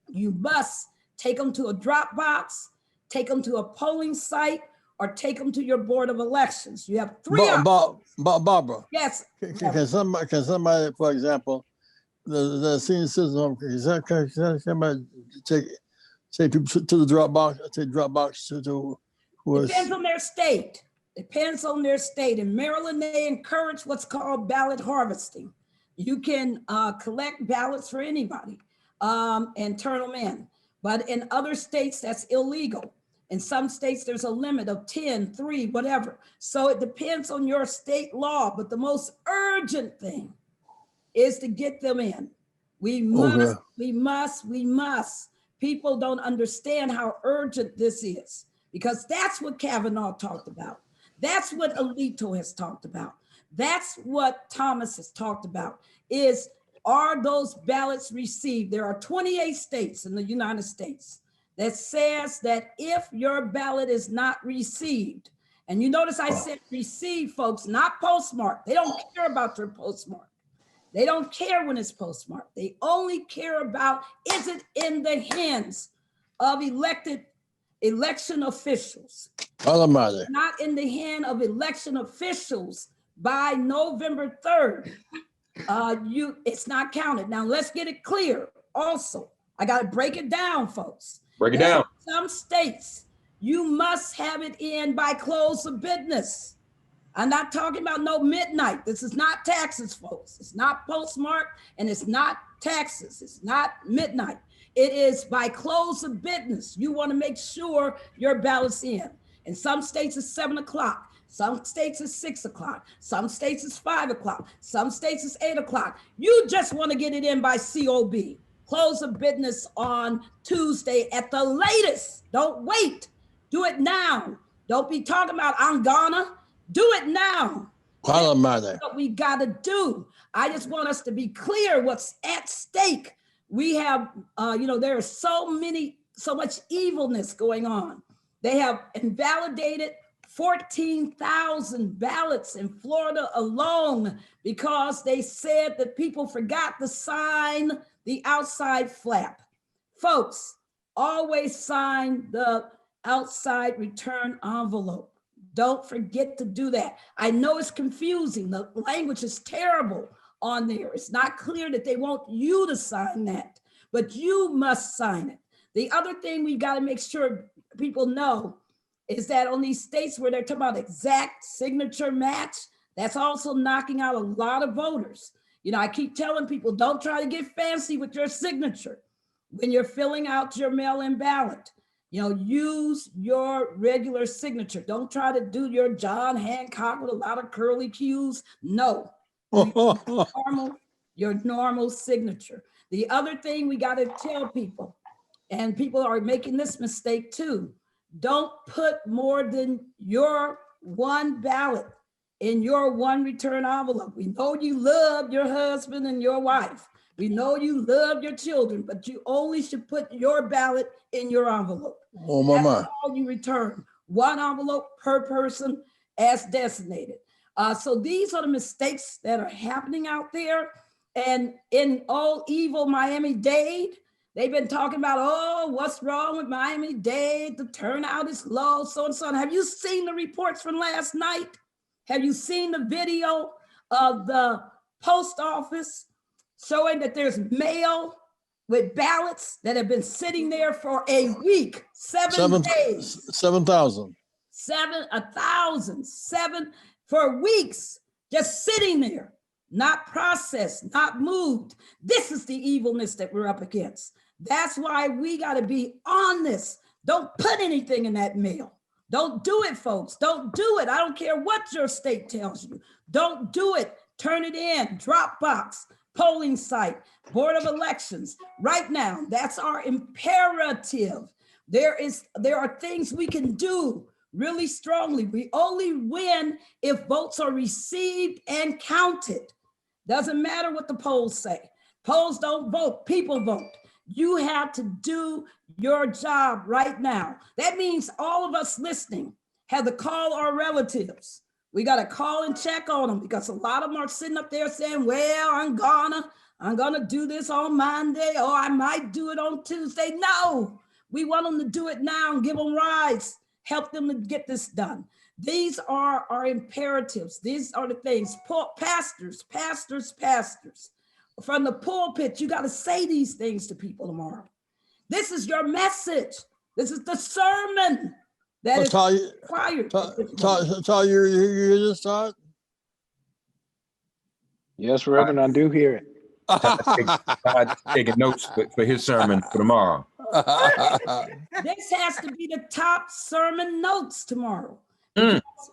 You must take them to a drop box, take them to a polling site, or take them to your board of elections. You have three options. Barbara. Yes. Can somebody, for example, the senior citizen home, can somebody take to the drop box, take drop box to Depends on their state. Depends on their state. In Maryland, they encourage what's called ballot harvesting. You can collect ballots for anybody and turn them in. But in other states, that's illegal. In some states, there's a limit of 10, 3, whatever. So it depends on your state law. But the most urgent thing is to get them in. We must. People don't understand how urgent this is, because that's what Kavanaugh talked about. That's what Alito has talked about. That's what Thomas has talked about, is, are those ballots received? There are 28 states in the United States that says that if your ballot is not received, and you notice I said received, folks, not postmarked. They don't care about your postmark. They don't care when it's postmarked. They only care about, is it in the hands of election officials? Not in the hand of election officials by November 3rd. It's not counted. Now let's get it clear. Also, I got to break it down, folks. Break it down. In some states, you must have it in by close of business. I'm not talking about no midnight. This is not taxes, folks. It's not postmarked, and it's not taxes. It's not midnight. It is by close of business. You want to make sure your ballot's in. In some states, it's 7 o'clock. Some states it's 6 o'clock. Some states it's 5 o'clock. Some states it's 8 o'clock. You just want to get it in by COB. Close of business on Tuesday at the latest. Don't wait. Do it now. Don't be talking about, I'm gonna. Do it now. That's what we got to do. I just want us to be clear what's at stake. We have, there is so much evilness going on. They have invalidated 14,000 ballots in Florida alone because they said that people forgot to sign the outside flap. Folks, always sign the outside return envelope. Don't forget to do that. I know it's confusing. The language is terrible on there. It's not clear that they want you to sign that, but you must sign it. The other thing we got to make sure people know is that on these states where they're talking about exact signature match, that's also knocking out a lot of voters. I keep telling people, don't try to get fancy with your signature when you're filling out your mail-in ballot. Use your regular signature. Don't try to do your John Hancock with a lot of curly cues. No, your normal signature. The other thing we got to tell people, and people are making this mistake too, don't put more than your one ballot in your one return envelope. We know you love your husband and your wife, We know you love your children, but you only should put your ballot in your envelope. Oh, my, my. That's all you return. One envelope per person as designated. So these are the mistakes that are happening out there. And in all evil Miami-Dade, they've been talking about, oh, what's wrong with Miami-Dade? The turnout is low, so and so on. Have you seen the reports from last night? Have you seen the video of the post office showing that there's mail with ballots that have been sitting there for a week, 7 days? 7,000. 7 for weeks, just sitting there, not processed, not moved. This is the evilness that we're up against. That's why we got to be on this. Don't put anything in that mail. Don't do it, folks. Don't do it. I don't care what your state tells you. Don't do it. Turn it in. Dropbox, polling site, Board of Elections. Right now, that's our imperative. There are things we can do really strongly. We only win if votes are received and counted. Doesn't matter what the polls say. Polls don't vote, people vote. You have to do your job right now. That means all of us listening have to call our relatives. We got to call and check on them because a lot of them are sitting up there saying, well, I'm gonna do this on Monday, or I might do it on Tuesday. No, we want them to do it now and give them rides, help them to get this done. These are our imperatives. These are the things. Pastors. From the pulpit, you got to say these things to people tomorrow. This is your message. This is the sermon that is required. Todd, you hear this, Todd? Yes, Reverend, I do hear it. Todd's taking notes for his sermon for tomorrow. This has to be the top sermon notes tomorrow.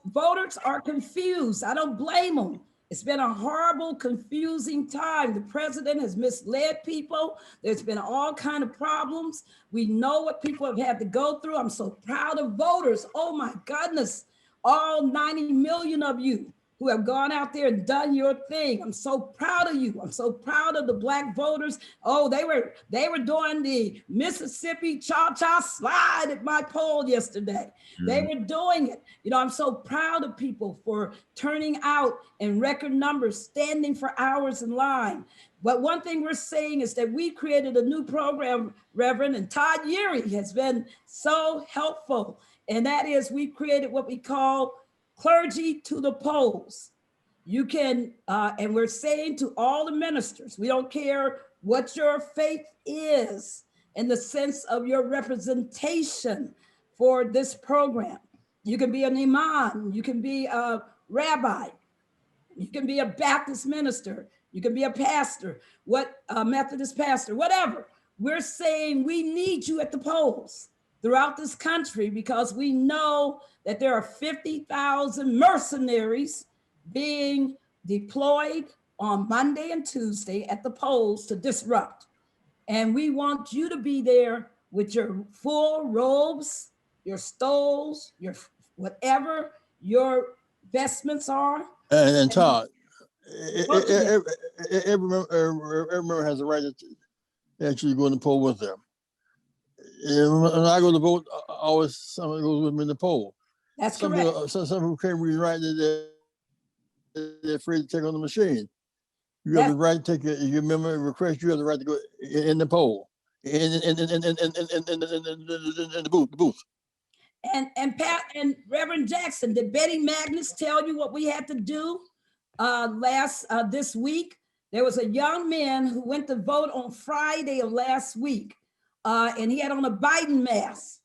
Voters are confused. I don't blame them. It's been a horrible, confusing time. The president has misled people. There's been all kinds of problems. We know what people have had to go through. I'm so proud of voters. Oh my goodness, all 90 million of you who have gone out there and done your thing. I'm so proud of you. I'm so proud of the Black voters. Oh, they were doing the Mississippi cha-cha slide at my poll yesterday. They were doing it. You know, I'm so proud of people for turning out in record numbers, standing for hours in line. But one thing we're saying is that we created a new program, Reverend, and Todd Yeary has been so helpful. And that is we created what we call Clergy to the polls. You can, and we're saying to all the ministers, we don't care what your faith is in the sense of your representation for this program. You can be an imam, you can be a rabbi, you can be a Baptist minister, you can be a pastor, a Methodist pastor, whatever. We're saying we need you at the polls throughout this country because we know that there are 50,000 mercenaries being deployed on Monday and Tuesday at the polls to disrupt. And we want you to be there with your full robes, your stoles, your whatever your vestments are. And Todd, every member has a right to actually go in the poll with them. And when I go to vote, always someone goes with me in the poll. That's correct. Some people can't read right, they're afraid to take on the machine. You have the right to take your member request. You have the right to go in the poll, in the booth. And Pat and Reverend Jackson, did Betty Magnus tell you what we had to do this week? There was a young man who went to vote on Friday of last week, and he had on a Biden mask.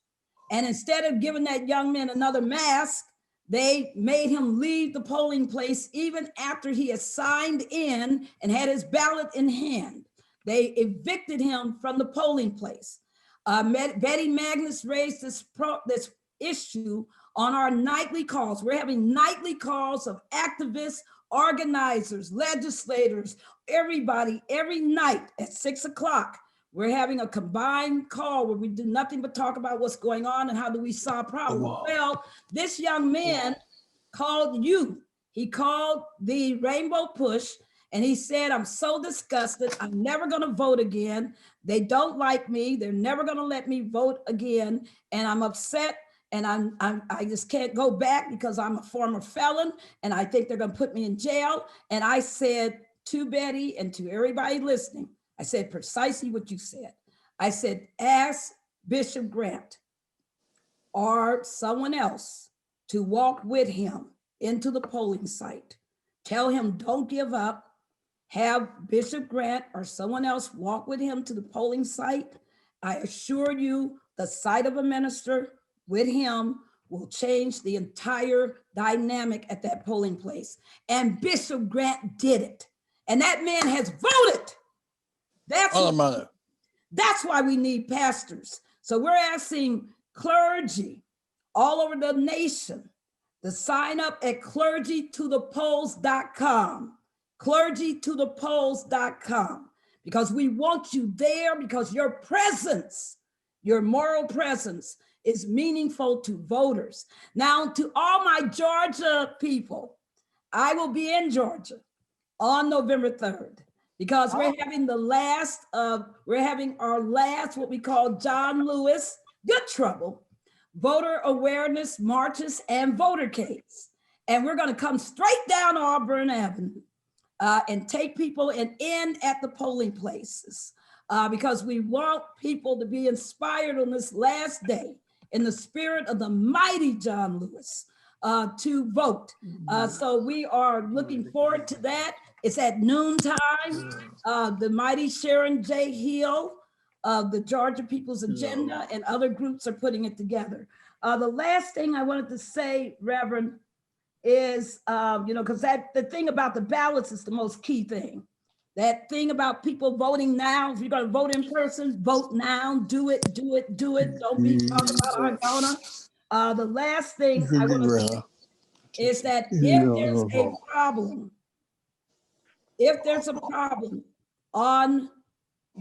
And instead of giving that young man another mask, they made him leave the polling place even after he had signed in and had his ballot in hand. They evicted him from the polling place. Betty Magnus raised this issue on our nightly calls. We're having nightly calls of activists, organizers, legislators, everybody, every night at 6 o'clock. We're having a combined call where we do nothing but talk about what's going on and how do we solve problems. Wow. Well, this young man called you. He called the Rainbow Push And he said, I'm so disgusted. I'm never going to vote again. They don't like me. They're never going to let me vote again. And I'm upset. And I just can't go back because I'm a former felon. And I think they're going to put me in jail. And I said to Betty and to everybody listening, I said precisely what you said. I said, ask Bishop Grant or someone else to walk with him into the polling site. Tell him, don't give up. Have Bishop Grant or someone else walk with him to the polling site. I assure you, the sight of a minister with him will change the entire dynamic at that polling place. And Bishop Grant did it. And that man has voted. That's why we need pastors. So we're asking clergy all over the nation to sign up at clergytothepolls.com. clergytothepolls.com, because we want you there, because your presence, your moral presence is meaningful to voters. Now, to all my Georgia people, I will be in Georgia on November 3rd, because we're having our last, what we call John Lewis, Good Trouble, voter awareness marches and votercades. And we're going to come straight down Auburn Avenue and take people and end at the polling places because we want people to be inspired on this last day in the spirit of the mighty John Lewis to vote. So we are looking forward to that. It's at noontime. The mighty Sharon J. Hill of the Georgia People's Agenda and other groups are putting it together. The last thing I wanted to say, Reverend, is, because the thing about the ballots is the most key thing. That thing about people voting now, if you're going to vote in person, vote now, do it. Don't be talking about I'm gonna. The last thing I want to say is that if there's a problem on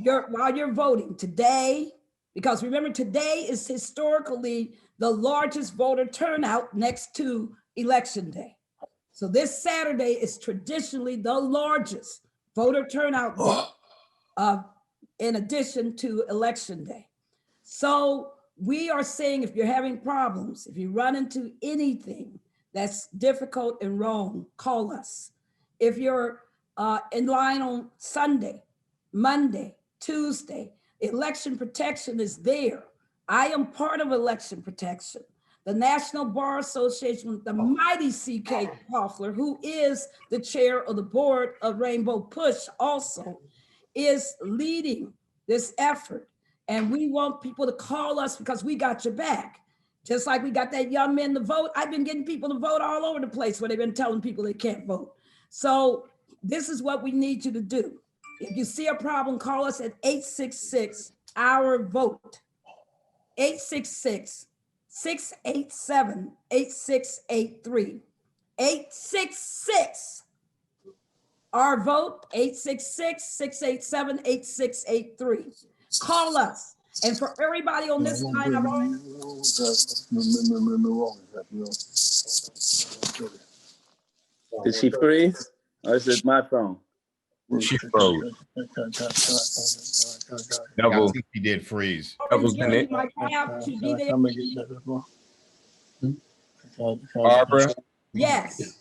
while you're voting today, because remember, today is historically the largest voter turnout next to Election Day. So this Saturday is traditionally the largest voter turnout day in addition to Election Day. So we are saying, if you're having problems, if you run into anything that's difficult and wrong, call us. If you're in line on Sunday, Monday, Tuesday, election protection is there. I am part of election protection. The National Bar Association, the mighty C.K. Hoffler, who is the chair of the board of Rainbow Push also, is leading this effort. And we want people to call us because we got your back. Just like we got that young man to vote. I've been getting people to vote all over the place where they've been telling people they can't vote. So this is what we need you to do. If you see a problem, call us at 866-OUR-VOTE, 866-687-8683, 866-OUR-VOTE, 866-687-8683. Call us. And for everybody on this line, Did she freeze? Or is it my phone? She froze. I think he did freeze. Barbara? Yes.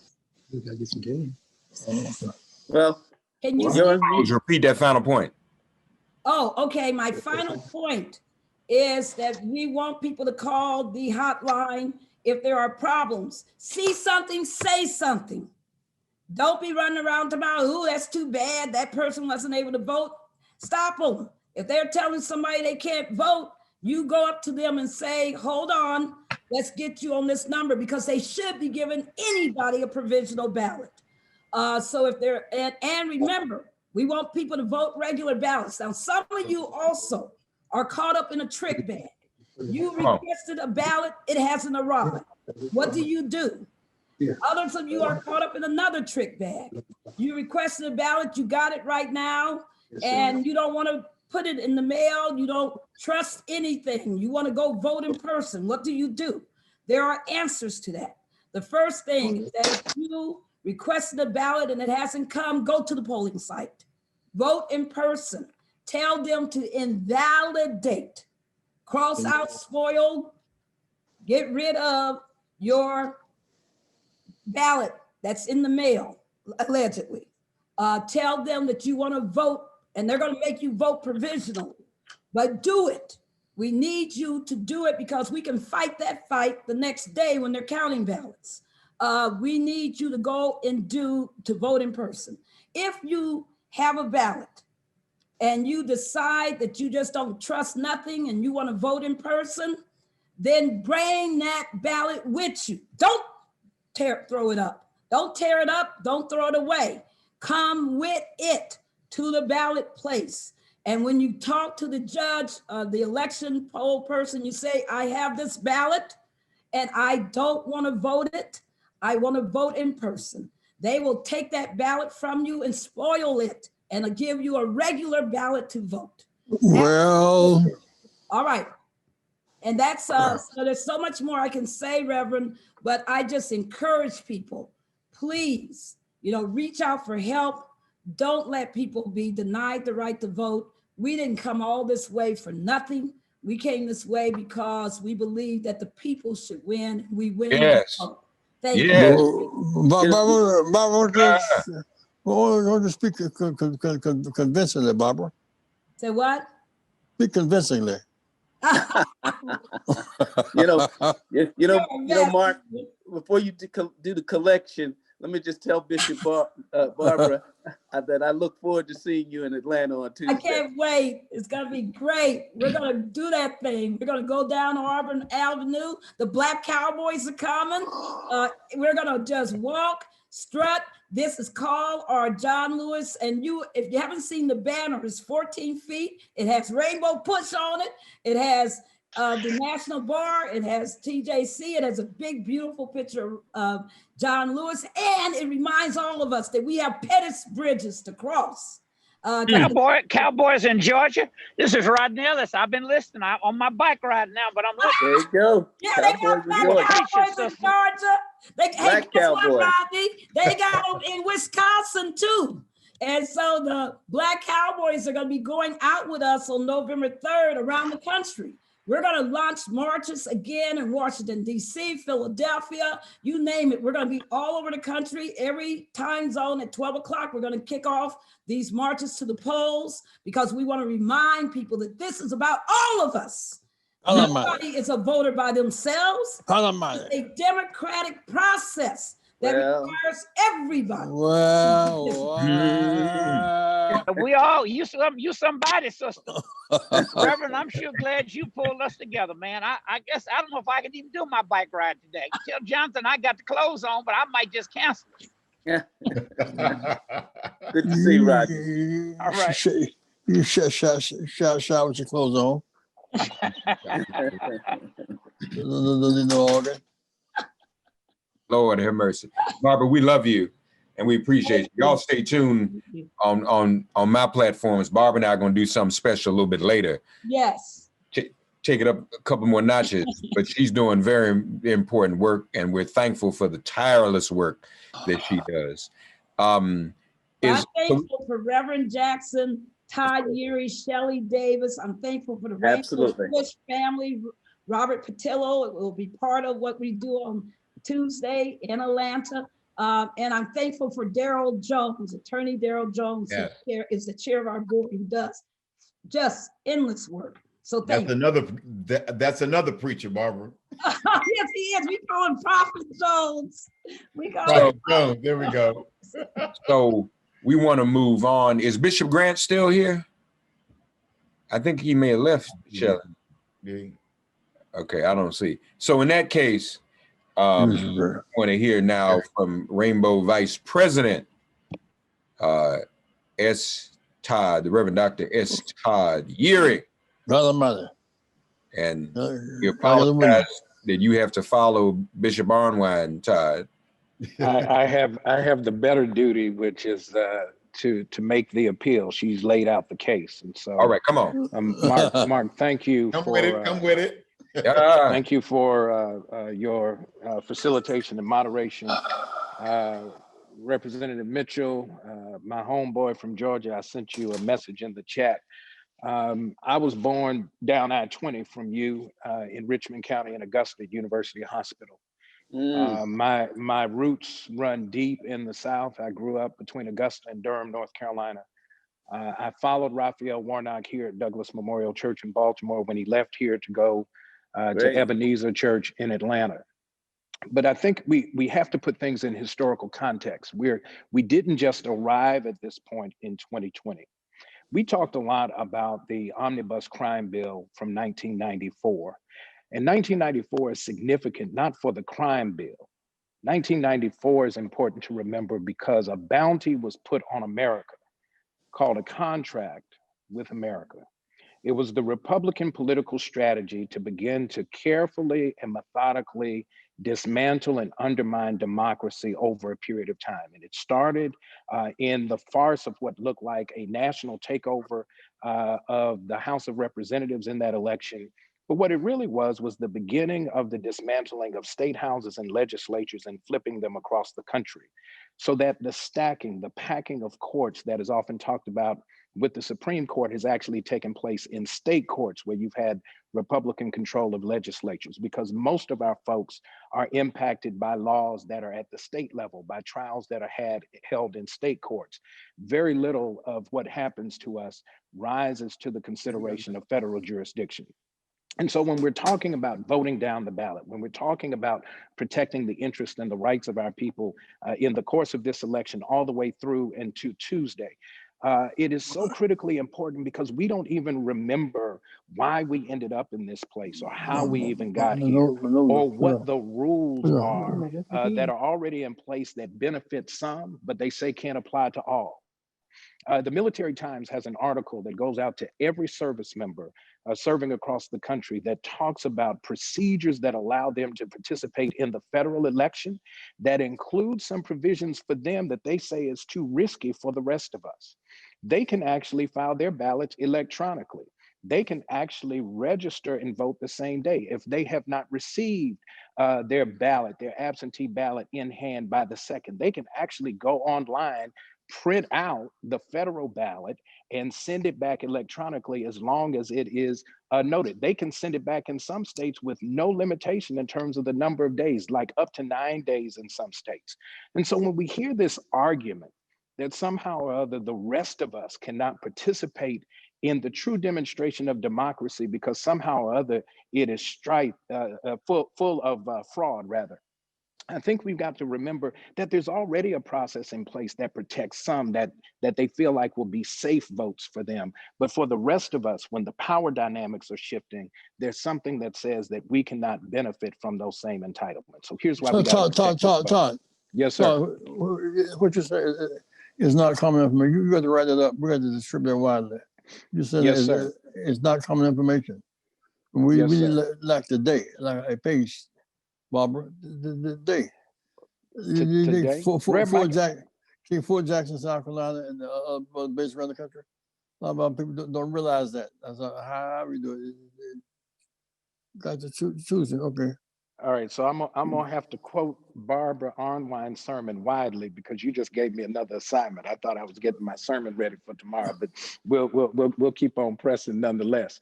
Well, can you repeat that final point? Oh, okay. My final point is that we want people to call the hotline if there are problems. See something, say something. Don't be running around about, oh, that's too bad. That person wasn't able to vote. Stop them. If they're telling somebody they can't vote, you go up to them and say, hold on, let's get you on this number, because they should be giving anybody a provisional ballot. So if they're, and remember, we want people to vote regular ballots. Now, some of you also are caught up in a trick bag. You requested a ballot, it hasn't arrived. What do? Others of you are caught up in another trick bag. You requested a ballot, you got it right now, and you don't want to put it in the mail. You don't trust anything. You want to go vote in person. What do? There are answers to that. The first thing is that if you requested a ballot and it hasn't come, go to the polling site. Vote in person. Tell them to invalidate. Cross out spoiled. Get rid of your ballot that's in the mail, allegedly. Tell them that you want to vote, and they're going to make you vote provisionally. But do it. We need you to do it because we can fight that fight the next day when they're counting ballots. We need you to go and to vote in person. If you have a ballot and you decide that you just don't trust nothing and you want to vote in person, then bring that ballot with you. Don't throw it up. Don't tear it up. Don't throw it away. Come with it to the ballot place. And when you talk to the judge, the election poll person, you say, I have this ballot and I don't want to vote it. I want to vote in person. They will take that ballot from you and spoil it and give you a regular ballot to vote. Well, all right. And that's, so there's so much more I can say, Reverend, but I just encourage people, please, reach out for help. Don't let people be denied the right to vote. We didn't come all this way for nothing. We came this way because we believe that the people should win. We win. Yes. Thank you. Barbara, want to speak convincingly, Barbara. Say what? Speak convincingly. Mark, before you do the collection, let me just tell Bishop Barbara that I look forward to seeing you in Atlanta on Tuesday. I can't wait. It's going to be great. We're going to do that thing. We're going to go down Auburn Avenue. The Black Cowboys are coming. We're going to just walk, strut. This is called our John Lewis. And if you haven't seen the banner, it's 14 feet. It has Rainbow Push on it. It has the National Bar. It has TJC. It has a big, beautiful picture of John Lewis. And it reminds all of us that we have Pettus bridges to cross. Cowboys in Georgia. This is Rodney Ellis. I've been listening. I'm on my bike right now, but I'm listening. There you go. Yeah, they got Cowboys in Georgia. Hey, guess what, Rodney? They got them in Wisconsin too. And so the Black Cowboys are going to be going out with us on November 3rd around the country. We're going to launch marches again in Washington, D.C., Philadelphia, you name it. We're going to be all over the country, every time zone at 12 o'clock. We're going to kick off these marches to the polls because we want to remind people that this is about all of us. Nobody is a voter by themselves. It's a democratic process that requires everybody. We all, you somebody, sister. Reverend, I'm sure glad you pulled us together, man. I guess, I don't know if I can even do my bike ride today. Tell Jonathan I got the clothes on, but I might just cancel it. Yeah. Good to see you, Roger. All right. You shower with your clothes on. Lord have mercy. Barbara, we love you and we appreciate you. Y'all stay tuned on my platforms. Barbara and I are going to do something special a little bit later. Yes. Take it up a couple more notches, but she's doing very important work and we're thankful for the tireless work that she does. I'm thankful for Reverend Jackson, Todd Yeary, Shelley Davis. I'm thankful for the Rainbow Push family, Robert Patillo. It will be part of what we do on Tuesday in Atlanta. And I'm thankful for Daryl Jones, Attorney Daryl Jones, who is the chair of our board, who does just endless work. So that's another preacher, Barbara. Yes, he is. We call him Prophet Jones. Prophet Jones. There we go. So we want to move on. Is Bishop Grant still here? I think he may have left, Shelley. Yeah. Okay, I don't see. So in that case, I want to hear now from Rainbow Vice President S. Todd, the Reverend Dr. S. Todd Yeary. Mother. And you apologize that you have to follow Bishop Arnwine, Todd. I have the better duty, which is to make the appeal. She's laid out the case, and so. All right, come on. Mark, thank you. Come with it. Thank you for your facilitation and moderation. Representative Mitchell, my homeboy from Georgia, I sent you a message in the chat. I was born down I-20 from you in Richmond County in Augusta University Hospital. My roots run deep in the South. I grew up between Augusta and Durham, North Carolina. I followed Raphael Warnock here at Douglas Memorial Church in Baltimore when he left here to go to Ebenezer Church in Atlanta. But I think we have to put things in historical context. We didn't just arrive at this point in 2020. We talked a lot about the omnibus crime bill from 1994. And 1994 is significant, not for the crime bill. 1994 is important to remember because a bounty was put on America called a contract with America. It was the Republican political strategy to begin to carefully and methodically dismantle and undermine democracy over a period of time. And it started in the farce of what looked like a national takeover of the House of Representatives in that election. But what it really was the beginning of the dismantling of state houses and legislatures and flipping them across the country. So that the stacking, the packing of courts that is often talked about with the Supreme Court has actually taken place in state courts where you've had Republican control of legislatures, because most of our folks are impacted by laws that are at the state level, by trials that are held in state courts. Very little of what happens to us rises to the consideration of federal jurisdiction. And so when we're talking about voting down the ballot, when we're talking about protecting the interests and the rights of our people in the course of this election all the way through into Tuesday, it is so critically important because we don't even remember why we ended up in this place or how we even got here or what the rules are that are already in place that benefit some, but they say can't apply to all. The Military Times has an article that goes out to every service member serving across the country that talks about procedures that allow them to participate in the federal election that include some provisions for them that they say is too risky for the rest of us. They can actually file their ballots electronically. They can actually register and vote the same day. If they have not received their ballot, their absentee ballot in hand by the 2nd, they can actually go online, print out the federal ballot and send it back electronically as long as it is noted. They can send it back in some states with no limitation in terms of the number of days, like up to 9 days in some states. And so when we hear this argument that somehow or other the rest of us cannot participate in the true demonstration of democracy because somehow or other it is full of fraud, rather. I think we've got to remember that there's already a process in place that protects some that they feel like will be safe votes for them. But for the rest of us, when the power dynamics are shifting, there's something that says that we cannot benefit from those same entitlements. So here's why we got to protect this vote. Todd. Yes, sir. What you say is not common information. You got to write it up. We got to distribute it widely. You said yes, it's not common information. We need like the day, like a page. Barbara, the day. Today? Fort Jackson, South Carolina, and the base around the country. A lot of people don't realize that. That's how we do it. Got to choose it. Okay. All right, so I'm gonna have to quote Barbara Arnwine's sermon widely because you just gave me another assignment. I thought I was getting my sermon ready for tomorrow, but we'll keep on pressing nonetheless.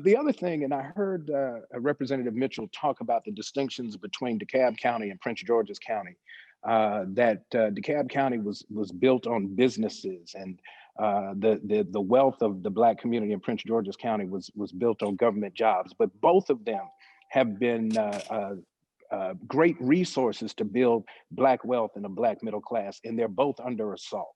The other thing, and I heard Representative Mitchell talk about the distinctions between DeKalb County and Prince George's County, that DeKalb County was built on businesses, and the wealth of the Black community in Prince George's County was built on government jobs. But both of them have been great resources to build Black wealth and a Black middle class, and they're both under assault.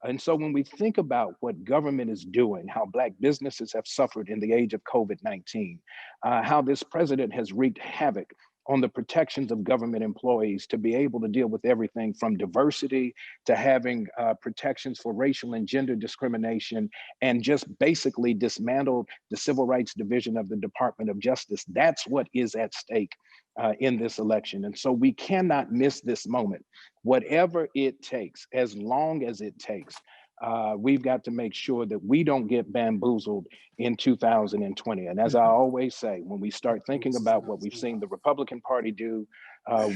And so when we think about what government is doing, how Black businesses have suffered in the age of COVID-19, how this president has wreaked havoc on the protections of government employees to be able to deal with everything from diversity to having protections for racial and gender discrimination, and just basically dismantled the Civil Rights Division of the Department of Justice. That's what is at stake in this election. And so we cannot miss this moment. Whatever it takes, as long as it takes, we've got to make sure that we don't get bamboozled in 2020. And as I always say, when we start thinking about what we've seen the Republican Party do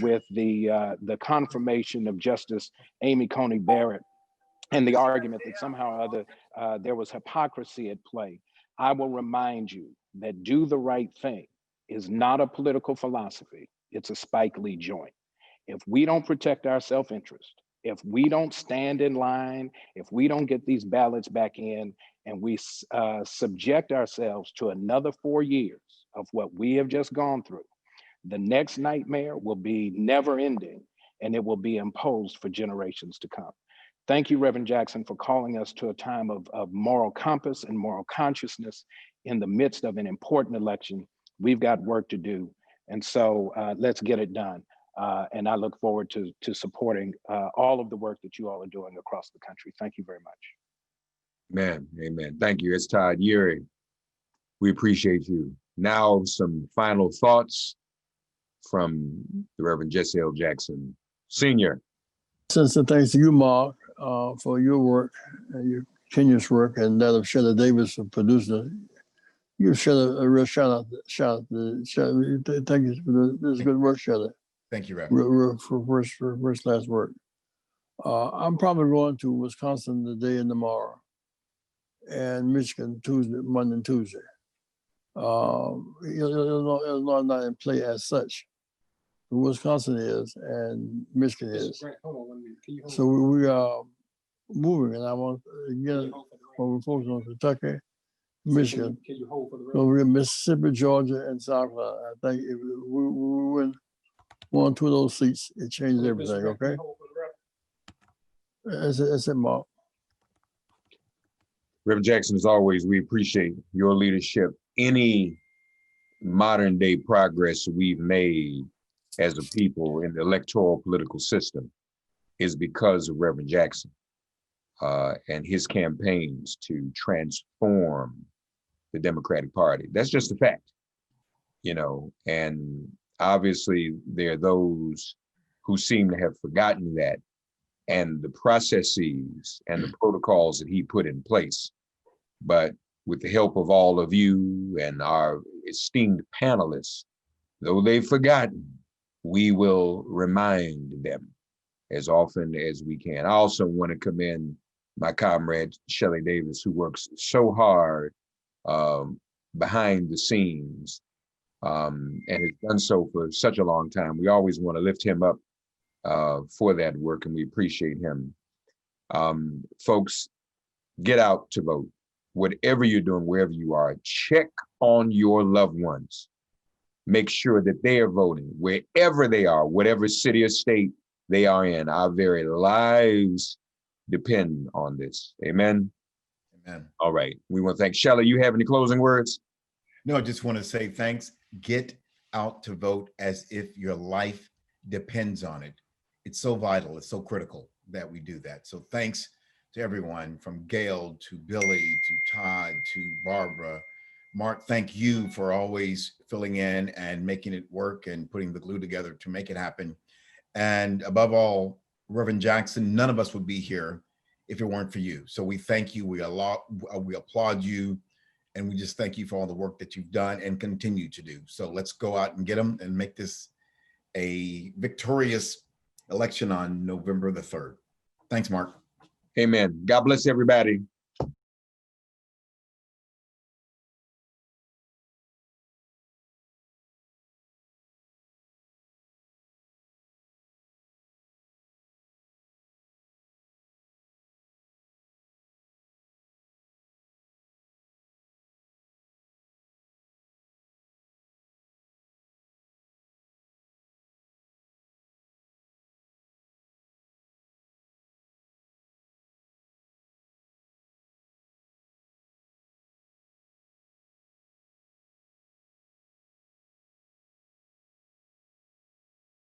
with the confirmation of Justice Amy Coney Barrett and the argument that somehow or other there was hypocrisy at play, I will remind you that do the right thing is not a political philosophy. It's a Spike Lee joint. If we don't protect our self-interest, if we don't stand in line, if we don't get these ballots back in, and we subject ourselves to another 4 years of what we have just gone through, the next nightmare will be never ending, and it will be imposed for generations to come. Thank you, Reverend Jackson, for calling us to a time of moral compass and moral consciousness in the midst of an important election. We've got work to do, and so let's get it done. And I look forward to supporting all of the work that you all are doing across the country. Thank you very much. Man, amen. Thank you. It's Todd Urey. We appreciate you. Now, some final thoughts from the Reverend Jesse L. Jackson, Sr. Since thanks to you, Mark, for your work and your continuous work, and that of Shelley Davis for producing. You Shelley a real shout out. Thank you for this good work, Shelley. Thank you, Reverend. For first class work. I'm probably going to Wisconsin today and tomorrow, and Michigan Monday and Tuesday. Illinois not in play as such. Wisconsin is, and Michigan is. So we are moving, and I want to get over folks on Kentucky, Michigan, over Mississippi, Georgia, and South Carolina. I think if we win 1 or 2 of those seats, it changes everything. Okay, that's it, Mark. Reverend Jackson, as always, we appreciate your leadership. Any modern day progress we've made as a people in the electoral political system is because of Reverend Jackson and his campaigns to transform the Democratic Party. That's just a fact, you know, and obviously there are those who seem to have forgotten that and the processes and the protocols that he put in place. But with the help of all of you and our esteemed panelists, though they've forgotten, we will remind them as often as we can. I also want to commend my comrade, Shelley Davis, who works so hard behind the scenes and has done so for such a long time. We always want to lift him up for that work, and we appreciate him. Folks, get out to vote. Whatever you're doing, wherever you are, check on your loved ones. Make sure that they are voting wherever they are, whatever city or state they are in. Our very lives depend on this. Amen. Amen. All right. We want to thank Shelley. You have any closing words? No, I just want to say thanks. Get out to vote as if your life depends on it. It's so vital. It's so critical that we do that. So thanks to everyone from Gail to Billy to Todd to Barbara. Mark, thank you for always filling in and making it work and putting the glue together to make it happen. And above all, Reverend Jackson, none of us would be here if it weren't for you. So we thank you, we applaud you, and we just thank you for all the work that you've done and continue to do. So let's go out and get them and make this a victorious election on November the 3rd. Thanks, Mark. Amen. God bless everybody.